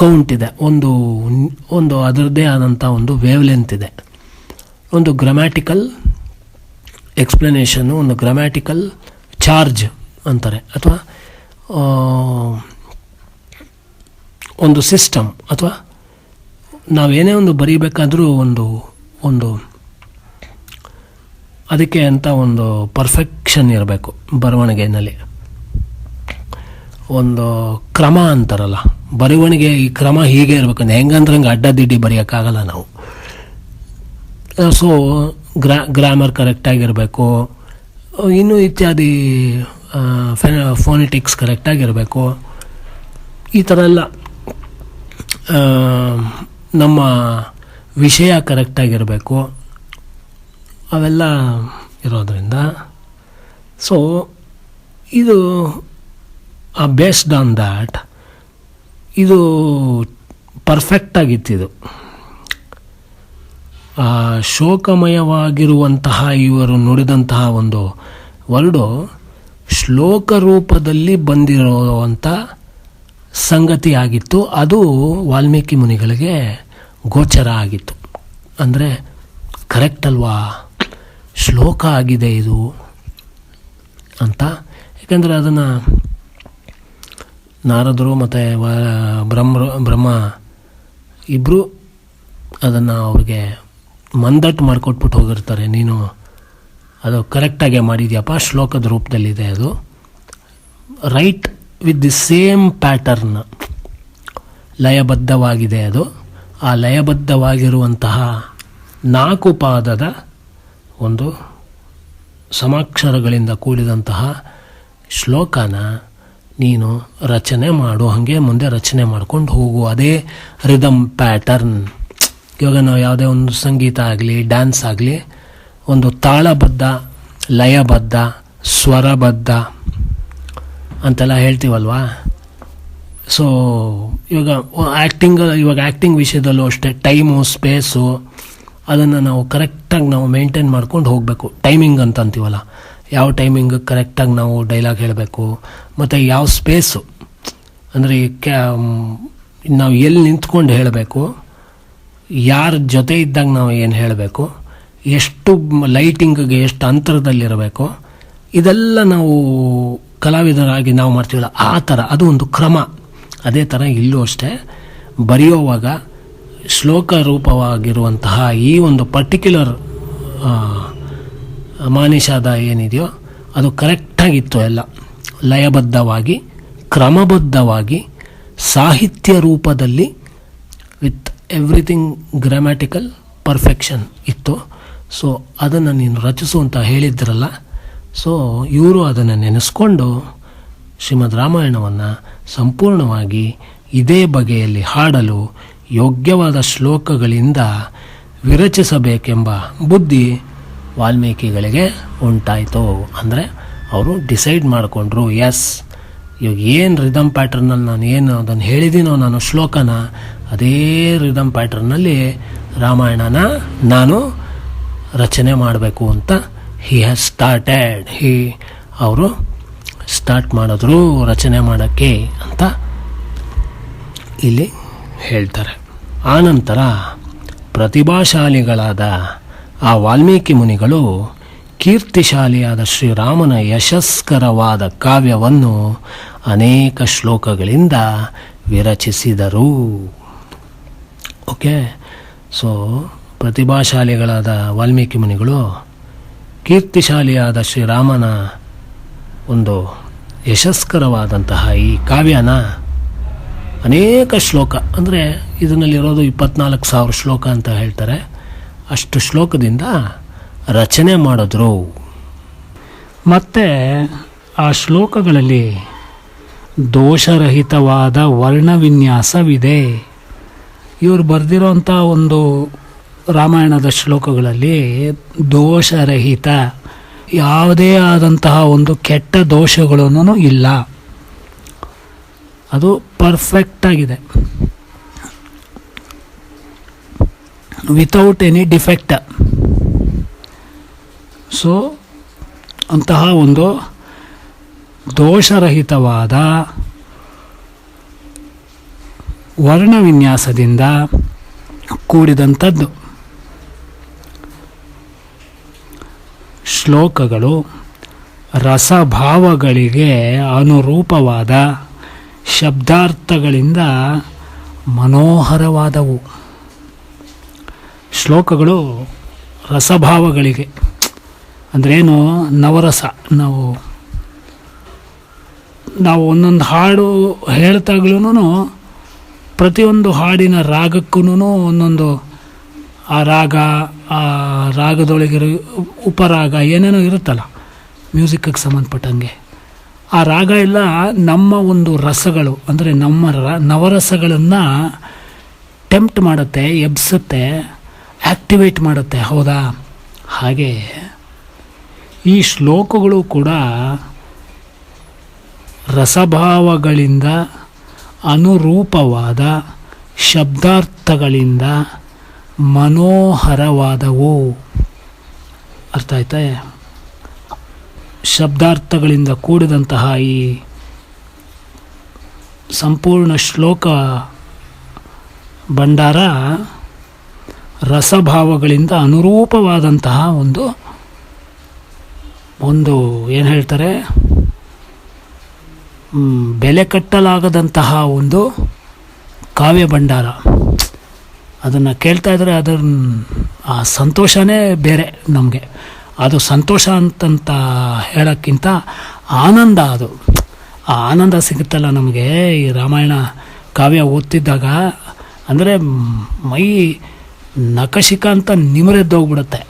ಕೌಂಟ್ ಇದೆ, ಒಂದು ಅದರದ್ದೇ ಆದಂಥ ಒಂದು ವೇವ್ ಲೆಂತ್ ಇದೆ, ಒಂದು ಗ್ರಾಮ್ಯಾಟಿಕಲ್ ಎಕ್ಸ್ಪ್ಲನೇಷನ್ನು, ಒಂದು ಗ್ರಾಮ್ಯಾಟಿಕಲ್ ಚಾರ್ಜ್ ಅಂತಾರೆ, ಅಥವಾ ಒಂದು ಸಿಸ್ಟಮ್, ಅಥವಾ ನಾವೇನೇ ಒಂದು ಬರೀಬೇಕಾದ್ರೂ ಒಂದು ಅದಕ್ಕೆ ಅಂತ ಒಂದು ಪರ್ಫೆಕ್ಷನ್ ಇರಬೇಕು. ಬರವಣಿಗೆಯಲ್ಲಿ ಒಂದು ಕ್ರಮ ಅಂತಾರಲ್ಲ, ಬರವಣಿಗೆ ಈ ಕ್ರಮ ಹೀಗೆ ಇರಬೇಕಂದ್ರೆ ಹೆಂಗಂದ್ರೆ ಹಂಗೆ ಅಡ್ಡದಿಡ್ಡಿ ಬರೆಯೋಕ್ಕಾಗಲ್ಲ ನಾವು. ಸೊ ಗ್ರಾಮರ್ ಕರೆಕ್ಟಾಗಿರಬೇಕು, ಇನ್ನೂ ಇತ್ಯಾದಿ ಫೋನೆಟಿಕ್ಸ್ ಕರೆಕ್ಟಾಗಿರಬೇಕು. ಈ ಥರ ಎಲ್ಲ ನಮ್ಮ ವಿಷಯ ಕರೆಕ್ಟಾಗಿರಬೇಕು, ಅವೆಲ್ಲ ಇರೋದರಿಂದ. ಸೊ ಇದು ಬೇಸ್ಡ್ ಆನ್ ದ್ಯಾಟ್ ಇದು ಪರ್ಫೆಕ್ಟಾಗಿತ್ತಿದು. ಶೋಕಮಯವಾಗಿರುವಂತಹ ಇವರು ನುಡಿದಂತಹ ಒಂದು ವರ್ಡು ಶ್ಲೋಕ ರೂಪದಲ್ಲಿ ಬಂದಿರುವಂಥ ಸಂಗತಿ ಆಗಿತ್ತು. ಅದು ವಾಲ್ಮೀಕಿ ಮುನಿಗಳಿಗೆ ಗೋಚರ ಆಗಿತ್ತು. ಅಂದರೆ ಕರೆಕ್ಟ್ ಅಲ್ವಾ, ಶ್ಲೋಕ ಆಗಿದೆ ಇದು ಅಂತ. ಯಾಕೆಂದರೆ ಅದನ್ನು ನಾರದರು ಮತ್ತು ಬ್ರಹ್ಮ ಇಬ್ಬರು ಅದನ್ನು ಅವ್ರಿಗೆ ಮಂದಟ್ಟು ಮಾಡಿಕೊಟ್ಬಿಟ್ಟು ಹೋಗಿರ್ತಾರೆ. ನೀನು ಅದು ಕರೆಕ್ಟಾಗೆ ಮಾಡಿದ್ಯಪ್ಪ, ಶ್ಲೋಕದ ರೂಪದಲ್ಲಿದೆ, ಅದು right with the same pattern, ಲಯಬದ್ಧವಾಗಿದೆ ಅದು. ಆ ಲಯಬದ್ಧವಾಗಿರುವಂತಹ 4 ಪಾದದ ಒಂದು ಸಮಾಕ್ಷರಗಳಿಂದ ಕೂಡಿದಂತಹ ಶ್ಲೋಕನ ನೀನು ರಚನೆ ಮಾಡು, ಹಾಗೆ ಮುಂದೆ ರಚನೆ ಮಾಡ್ಕೊಂಡು ಹೋಗು. ಅದೇ ರಿದಮ್ ಪ್ಯಾಟರ್ನ್. ಇವಾಗ ನಾವು ಯಾವುದೇ ಒಂದು ಸಂಗೀತ ಆಗಲಿ, ಡ್ಯಾನ್ಸ್ ಆಗಲಿ, ಒಂದು ತಾಳಬದ್ಧ, ಲಯಬದ್ಧ, ಸ್ವರಬದ್ಧ ಅಂತೆಲ್ಲ ಹೇಳ್ತೀವಲ್ವಾ. ಸೊ ಇವಾಗ ಆ್ಯಕ್ಟಿಂಗ್ ವಿಷಯದಲ್ಲೂ ಅಷ್ಟೇ ಟೈಮು, ಸ್ಪೇಸು ಅದನ್ನು ನಾವು ಕರೆಕ್ಟಾಗಿ ನಾವು ಮೇಂಟೈನ್ ಮಾಡ್ಕೊಂಡು ಹೋಗಬೇಕು. ಟೈಮಿಂಗ್ ಅಂತ ಅಂತೀವಲ್ಲ, ಯಾವ ಟೈಮಿಂಗ್ ಕರೆಕ್ಟಾಗಿ ನಾವು ಡೈಲಾಗ್ ಹೇಳಬೇಕು, ಮತ್ತು ಯಾವ ಸ್ಪೇಸು ಅಂದರೆ ನಾವು ಎಲ್ಲಿ ನಿಂತ್ಕೊಂಡು ಹೇಳಬೇಕು, ಯಾರ ಜೊತೆ ಇದ್ದಾಗ ನಾವು ಏನು ಹೇಳಬೇಕು, ಎಷ್ಟು ಲೈಟಿಂಗ್ಗೆ ಎಷ್ಟು ಅಂತರದಲ್ಲಿರಬೇಕು, ಇದೆಲ್ಲ ನಾವು ಕಲಾವಿದರಾಗಿ ನಾವು ಮಾಡ್ತೀವಲ್ಲ ಆ ಥರ, ಅದು ಒಂದು ಕ್ರಮ. ಅದೇ ಥರ ಇಲ್ಲೂ ಅಷ್ಟೇ ಬರೆಯುವಾಗ ಶ್ಲೋಕ ರೂಪವಾಗಿರುವಂತಹ ಈ ಒಂದು ಪರ್ಟಿಕ್ಯುಲರ್ ಮಾನಿಷಾದ ಏನಿದೆಯೋ ಅದು ಕರೆಕ್ಟಾಗಿತ್ತು. ಎಲ್ಲ ಲಯಬದ್ಧವಾಗಿ, ಕ್ರಮಬದ್ಧವಾಗಿ, ಸಾಹಿತ್ಯ ರೂಪದಲ್ಲಿ ವಿತ್ ಎವ್ರಿಥಿಂಗ್ ಗ್ರಾಮ್ಯಾಟಿಕಲ್ ಪರ್ಫೆಕ್ಷನ್ ಇತ್ತು. ಸೊ ಅದನ್ನು ನೀನು ರಚಿಸು ಅಂತ ಹೇಳಿದ್ರಲ್ಲ. ಸೊ ಇವರು ಅದನ್ನು ನೆನೆಸ್ಕೊಂಡು ಶ್ರೀಮದ್ ರಾಮಾಯಣವನ್ನು ಸಂಪೂರ್ಣವಾಗಿ ಇದೇ ಬಗೆಯಲ್ಲಿ ಹಾಡಲು ಯೋಗ್ಯವಾದ ಶ್ಲೋಕಗಳಿಂದ ವಿರಚಿಸಬೇಕೆಂಬ ಬುದ್ಧಿ ವಾಲ್ಮೀಕಿಗಳಿಗೆ ಉಂಟಾಯಿತು. ಅಂದರೆ ಅವರು ಡಿಸೈಡ್ ಮಾಡಿಕೊಂಡ್ರು, ಎಸ್ ಇವಾಗ ಏನು ರಿದಮ್ ಪ್ಯಾಟರ್ನಲ್ಲಿ ನಾನು ಏನು ಅದನ್ನು ಹೇಳಿದ್ದೀನೋ ನಾನು ಶ್ಲೋಕನ, ಅದೇ ರಿದಮ್ ಪ್ಯಾಟರ್ನಲ್ಲಿ ರಾಮಾಯಣನ ನಾನು ರಚನೆ ಮಾಡಬೇಕು ಅಂತ ಅವರು ಸ್ಟಾರ್ಟ್ ಮಾಡಿದ್ರು ರಚನೆ ಮಾಡೋಕ್ಕೆ ಅಂತ ಇಲ್ಲಿ ಹೇಳ್ತಾರೆ. ಆನಂತರ ಪ್ರತಿಭಾಶಾಲಿಗಳಾದ ಆ ವಾಲ್ಮೀಕಿ ಮುನಿಗಳು ಕೀರ್ತಿಶಾಲಿಯಾದ ಶ್ರೀರಾಮನ ಯಶಸ್ಕರವಾದ ಕಾವ್ಯವನ್ನು ಅನೇಕ ಶ್ಲೋಕಗಳಿಂದ ವಿರಚಿಸಿದರು. ಓಕೆ, ಸೊ ಪ್ರತಿಭಾಶಾಲಿಗಳಾದ ವಾಲ್ಮೀಕಿ ಮುನಿಗಳು ಕೀರ್ತಿಶಾಲಿಯಾದ ಶ್ರೀರಾಮನ ಒಂದು ಯಶಸ್ಕರವಾದಂತಹ ಈ ಕಾವ್ಯನ ಅನೇಕ ಶ್ಲೋಕ, ಅಂದರೆ ಇದರಲ್ಲಿರೋದು 24,000 ಶ್ಲೋಕ ಅಂತ ಹೇಳ್ತಾರೆ, ಅಷ್ಟು ಶ್ಲೋಕದಿಂದ ರಚನೆ ಮಾಡಿದ್ರು. ಮತ್ತು ಆ ಶ್ಲೋಕಗಳಲ್ಲಿ ದೋಷರಹಿತವಾದ ವರ್ಣವಿನ್ಯಾಸವಿದೆ. ಇವರು ಬರೆದಿರೋಂಥ ಒಂದು ರಾಮಾಯಣದ ಶ್ಲೋಕಗಳಲ್ಲಿ ದೋಷರಹಿತ, ಯಾವುದೇ ಆದಂತಹ ಒಂದು ಕೆಟ್ಟ ದೋಷಗಳೂ ಇಲ್ಲ. ಅದು ಪರ್ಫೆಕ್ಟಾಗಿದೆ, ವಿತೌಟ್ ಎನಿ ಡಿಫೆಕ್ಟ್. ಸೊ ಅಂತಹ ಒಂದು ದೋಷರಹಿತವಾದ ವರ್ಣವಿನ್ಯಾಸದಿಂದ ಕೂಡಿದಂಥದ್ದು. ಶ್ಲೋಕಗಳು ರಸಭಾವಗಳಿಗೆ ಅನುರೂಪವಾದ ಶಬ್ದಾರ್ಥಗಳಿಂದ ಮನೋಹರವಾದವು. ಶ್ಲೋಕಗಳು ರಸಭಾವಗಳಿಗೆ ಅಂದ್ರೇನು, ನವರಸ. ನಾವು ಒಂದೊಂದು ಹಾಡು ಹೇಳ್ತಾಗ್ಲೂ ಪ್ರತಿಯೊಂದು ಹಾಡಿನ ರಾಗಕ್ಕೂ ಒಂದೊಂದು ಆ ರಾಗದೊಳಗಿರೋ ಉಪರಾಗ ಏನೇನೋ ಇರುತ್ತಲ್ಲ ಮ್ಯೂಸಿಕ್ಗೆ ಸಂಬಂಧಪಟ್ಟಂಗೆ, ಆ ರಾಗ ಎಲ್ಲ ನಮ್ಮ ಒಂದು ರಸಗಳು, ಅಂದರೆ ನಮ್ಮ ನವರಸಗಳನ್ನು ಟೆಂಪ್ಟ್ ಮಾಡುತ್ತೆ, ಎಬ್ಸುತ್ತೆ, ಆ್ಯಕ್ಟಿವೇಟ್ ಮಾಡುತ್ತೆ. ಹೌದಾ? ಹಾಗೆ ಈ ಶ್ಲೋಕಗಳು ಕೂಡ ರಸಭಾವಗಳಿಂದ ಅನುರೂಪವಾದ ಶಬ್ದಾರ್ಥಗಳಿಂದ ಮನೋಹರವಾದವು. ಅರ್ಥ ಆಯ್ತಾ? ಶಬ್ದಾರ್ಥಗಳಿಂದ ಕೂಡಿದಂತಹ ಈ ಸಂಪೂರ್ಣ ಶ್ಲೋಕ ಭಂಡಾರ ರಸಭಾವಗಳಿಂದ ಅನುರೂಪವಾದಂತಹ ಒಂದು ಏನು ಹೇಳ್ತಾರೆ, ಬೆಲೆ ಕಟ್ಟಲಾಗದಂತಹ ಒಂದು ಕಾವ್ಯ ಭಂಡಾರ. ಅದನ್ನು ಕೇಳ್ತಾ ಇದ್ದರೆ ಆ ಸಂತೋಷನೇ ಬೇರೆ ನಮಗೆ. ಅದು ಸಂತೋಷ ಅಂತಂತ ಹೇಳೋಕ್ಕಿಂತ ಆನಂದ, ಅದು ಆ ಆನಂದ ಸಿಗುತ್ತಲ್ಲ ನಮಗೆ ಈ ರಾಮಾಯಣ ಕಾವ್ಯ ಓದ್ತಿದ್ದಾಗ. ಅಂದರೆ ಮೈ ನಖಶಿಖ ಅಂತ ನಿಮರೆದ್ದೋಗ್ಬಿಡುತ್ತೆ.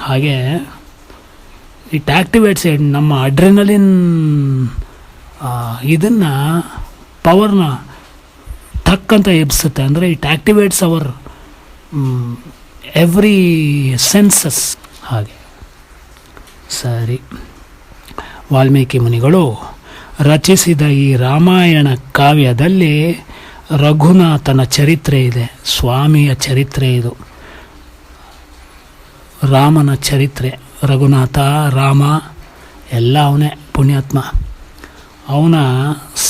ಹಾಗೆ ಇಟ್ ಆ್ಯಕ್ಟಿವೇಟ್ಸ್ ನಮ್ಮ ಅಡ್ರೆನಲಿನ್ ಇದನ್ನು ಪವರ್ನ ಟಕ್ ಅಂತ ಎಬ್ಸುತ್ತೆ. ಅಂದರೆ it activates our every senses. ಹಾಗೆ ಸರಿ, ವಾಲ್ಮೀಕಿ ಮುನಿಗಳು ರಚಿಸಿದ ಈ ರಾಮಾಯಣ ಕಾವ್ಯದಲ್ಲಿ ರಘುನಾಥನ ಚರಿತ್ರೆ ಇದೆ, ಸ್ವಾಮಿಯ ಚರಿತ್ರೆ ಇದು, ರಾಮನ ಚರಿತ್ರೆ. ರಘುನಾಥ, ರಾಮ ಎಲ್ಲ ಅವನೇ, ಪುಣ್ಯಾತ್ಮ. ಅವನ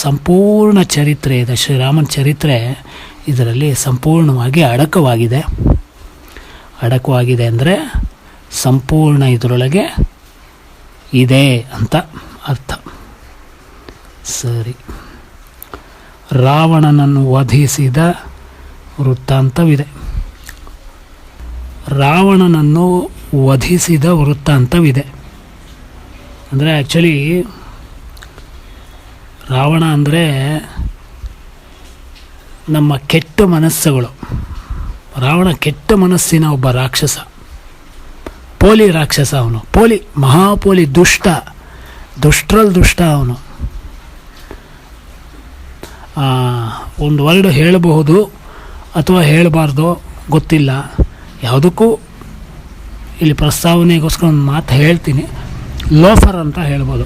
ಸಂಪೂರ್ಣ ಚರಿತ್ರೆ ಇದೆ, ಶ್ರೀರಾಮನ ಚರಿತ್ರೆ ಇದರಲ್ಲಿ ಸಂಪೂರ್ಣವಾಗಿ ಅಡಕವಾಗಿದೆ. ಅಡಕವಾಗಿದೆ ಅಂದರೆ ಸಂಪೂರ್ಣ ಇದರೊಳಗೆ ಇದೆ ಅಂತ ಅರ್ಥ. ಸರಿ, ರಾವಣನನ್ನು ವಧಿಸಿದ ವೃತ್ತಾಂತವಿದೆ. ರಾವಣನನ್ನು ವಧಿಸಿದ ವೃತ್ತಾಂತವಿದೆ ಅಂದರೆ ಆ್ಯಕ್ಚುಲಿ ರಾವಣ ಅಂದರೆ ನಮ್ಮ ಕೆಟ್ಟ ಮನಸ್ಸುಗಳು. ರಾವಣ ಕೆಟ್ಟ ಮನಸ್ಸಿನ ಒಬ್ಬ ರಾಕ್ಷಸ, ಪೋಲಿ ರಾಕ್ಷಸ. ಅವನು ಪೋಲಿ, ಮಹಾಪೋಲಿ, ದುಷ್ಟರಲ್ಲಿ ದುಷ್ಟ ಅವನು. ಒಂದು ವರ್ಡ್ ಹೇಳಬಹುದು ಅಥವಾ ಹೇಳಬಾರ್ದು ಗೊತ್ತಿಲ್ಲ, ಯಾವುದಕ್ಕೂ ಇಲ್ಲಿ ಪ್ರಸ್ತಾವನೆಗೋಸ್ಕರ ಒಂದು ಮಾತು ಹೇಳ್ತೀನಿ. ಲೋಫರ್ ಅಂತ ಹೇಳ್ಬೋದು,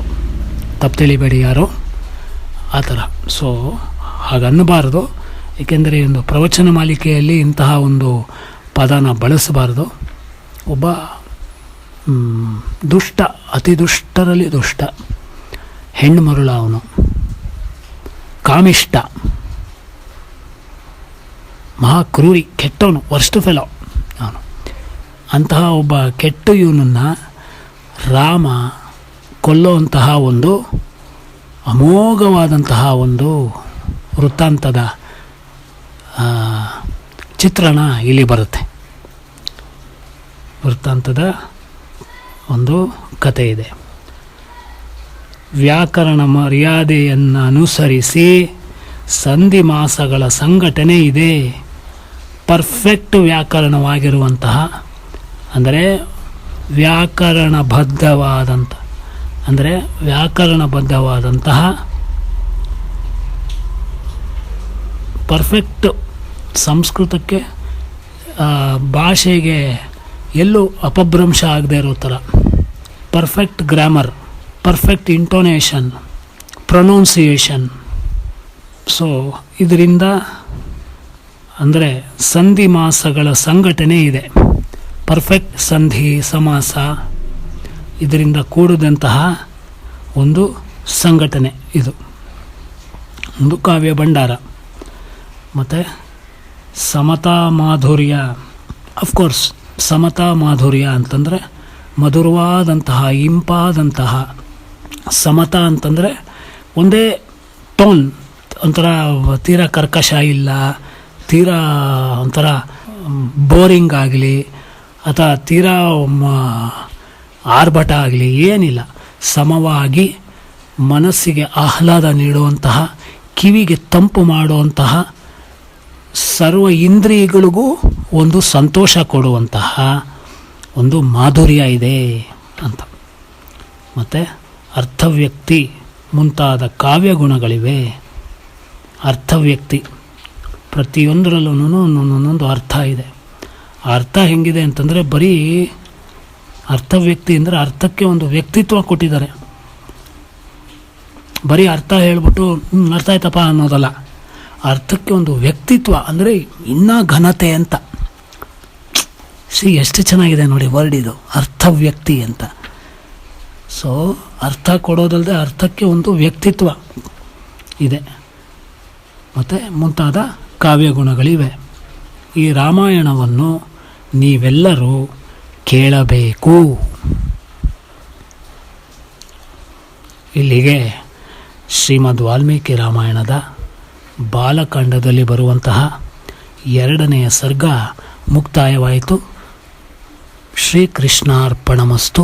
ತಪ್ಪು ತಿಳಿಬೇಡಿ ಯಾರು, ಆ ಥರ. ಸೊ ಹಾಗನ್ನಬಾರ್ದು, ಏಕೆಂದರೆ ಒಂದು ಪ್ರವಚನ ಮಾಲಿಕೆಯಲ್ಲಿ ಇಂತಹ ಒಂದು ಪದನ ಬಳಸಬಾರ್ದು. ಒಬ್ಬ ದುಷ್ಟ, ಅತಿ ದುಷ್ಟರಲ್ಲಿ ದುಷ್ಟ, ಹೆಣ್ಣು ಮರುಳ ಅವನು, ಕಾಮಿಷ್ಟ, ಮಹಾಕ್ರೂರಿ, ಕೆಟ್ಟವನು, ವರ್ಸ್ಟ್ ಫೆಲೋ ಅವನು. ಅಂತಹ ಒಬ್ಬ ಕೆಟ್ಟ ಇವನನ್ನು ರಾಮ ಕೊಲ್ಲುವಂತಹ ಒಂದು ಅಮೋಘವಾದಂತಹ ಒಂದು ವೃತ್ತಾಂತದ ಚಿತ್ರಣ ಇಲ್ಲಿ ಬರುತ್ತೆ. ವೃತ್ತಾಂತದ ಒಂದು ಕಥೆ ಇದೆ. ವ್ಯಾಕರಣ ಮರ್ಯಾದೆಯನ್ನು ಅನುಸರಿಸಿ ಸಂಧಿ ಮಾಸಗಳ ಸಂಘಟನೆ ಇದೆ. ಪರ್ಫೆಕ್ಟ್ ವ್ಯಾಕರಣವಾಗಿರುವಂತಹ, ಅಂದರೆ ವ್ಯಾಕರಣಬದ್ಧವಾದಂತಹ ಪರ್ಫೆಕ್ಟ್, ಸಂಸ್ಕೃತಕ್ಕೆ ಭಾಷೆಗೆ ಎಲ್ಲೂ ಅಪಭ್ರಂಶ ಆಗದೆ ಇರೋ ಥರ perfect grammar, perfect intonation, pronunciation. So ಇದರಿಂದ ಅಂದರೆ ಸಂಧಿ ಮಾಸಗಳ ಸಂಘಟನೆ ಇದೆ. ಪರ್ಫೆಕ್ಟ್ ಸಂಧಿ ಸಮಾಸ ಇದರಿಂದ ಕೂಡಿದಂತಹ ಒಂದು ಸಂಘಟನೆ, ಇದು ಒಂದು ಕಾವ್ಯ ಭಂಡಾರ. ಮತ್ತು ಸಮತಾ ಮಾಧುರ್ಯ, ಅಫ್ಕೋರ್ಸ್ ಸಮತಾ ಮಾಧುರ್ಯ ಅಂತಂದರೆ ಮಧುರವಾದಂತಹ, ಇಂಪಾದಂತಹ. ಸಮತಾ ಅಂತಂದರೆ ಒಂದೇ ಟೋನ್, ಒಂಥರ ತೀರಾ ಕರ್ಕಶ ಇಲ್ಲ, ತೀರಾ ಒಂಥರ ಬೋರಿಂಗ್ ಆಗಲಿ ಅಥವಾ ತೀರಾ ಆರ್ಭಟ ಆಗಲಿ ಏನಿಲ್ಲ, ಸಮವಾಗಿ ಮನಸ್ಸಿಗೆ ಆಹ್ಲಾದ ನೀಡುವಂತಹ, ಕಿವಿಗೆ ತಂಪು ಮಾಡುವಂತಹ, ಸರ್ವ ಇಂದ್ರಿಯಗಳಿಗೂ ಒಂದು ಸಂತೋಷ ಕೊಡುವಂತಹ ಒಂದು ಮಾಧುರ್ಯ ಇದೆ ಅಂತ. ಮತ್ತು ಅರ್ಥವ್ಯಕ್ತಿ ಮುಂತಾದ ಕಾವ್ಯ ಗುಣಗಳಿವೆ. ಅರ್ಥವ್ಯಕ್ತಿ ಪ್ರತಿಯೊಂದರಲ್ಲೂ ಒಂದೊಂದು ಅರ್ಥ ಇದೆ. ಆ ಅರ್ಥ ಹೆಂಗಿದೆ ಅಂತಂದರೆ, ಬರೀ ಅರ್ಥವ್ಯಕ್ತಿ ಅಂದರೆ ಅರ್ಥಕ್ಕೆ ಒಂದು ವ್ಯಕ್ತಿತ್ವ ಕೊಟ್ಟಿದ್ದಾರೆ. ಬರೀ ಅರ್ಥ ಹೇಳ್ಬಿಟ್ಟು ಅರ್ಥ ಆಯ್ತಪ್ಪ ಅನ್ನೋದಲ್ಲ, ಅರ್ಥಕ್ಕೆ ಒಂದು ವ್ಯಕ್ತಿತ್ವ ಅಂದರೆ ಇನ್ನೂ ಘನತೆ ಅಂತ. ಎಷ್ಟು ಚೆನ್ನಾಗಿದೆ ನೋಡಿ ವರ್ಡ್ ಇದು, ಅರ್ಥವ್ಯಕ್ತಿ ಅಂತ. ಸೊ ಅರ್ಥ ಕೊಡೋದಲ್ಲದೆ ಅರ್ಥಕ್ಕೆ ಒಂದು ವ್ಯಕ್ತಿತ್ವ ಇದೆ, ಮತ್ತು ಮುಂತಾದ ಕಾವ್ಯಗುಣಗಳಿವೆ. ಈ ರಾಮಾಯಣವನ್ನು ನೀವೆಲ್ಲರೂ ಕೇಳಬೇಕು. ಇಲ್ಲಿಗೆ ಶ್ರೀಮದ್ ವಾಲ್ಮೀಕಿ ರಾಮಾಯಣದ ಬಾಲಕಾಂಡದಲ್ಲಿ ಬರುವಂತಹ 2ನೆಯ ಸರ್ಗ ಮುಕ್ತಾಯವಾಯಿತು. ಶ್ರೀಕೃಷ್ಣಾರ್ಪಣಮಸ್ತು.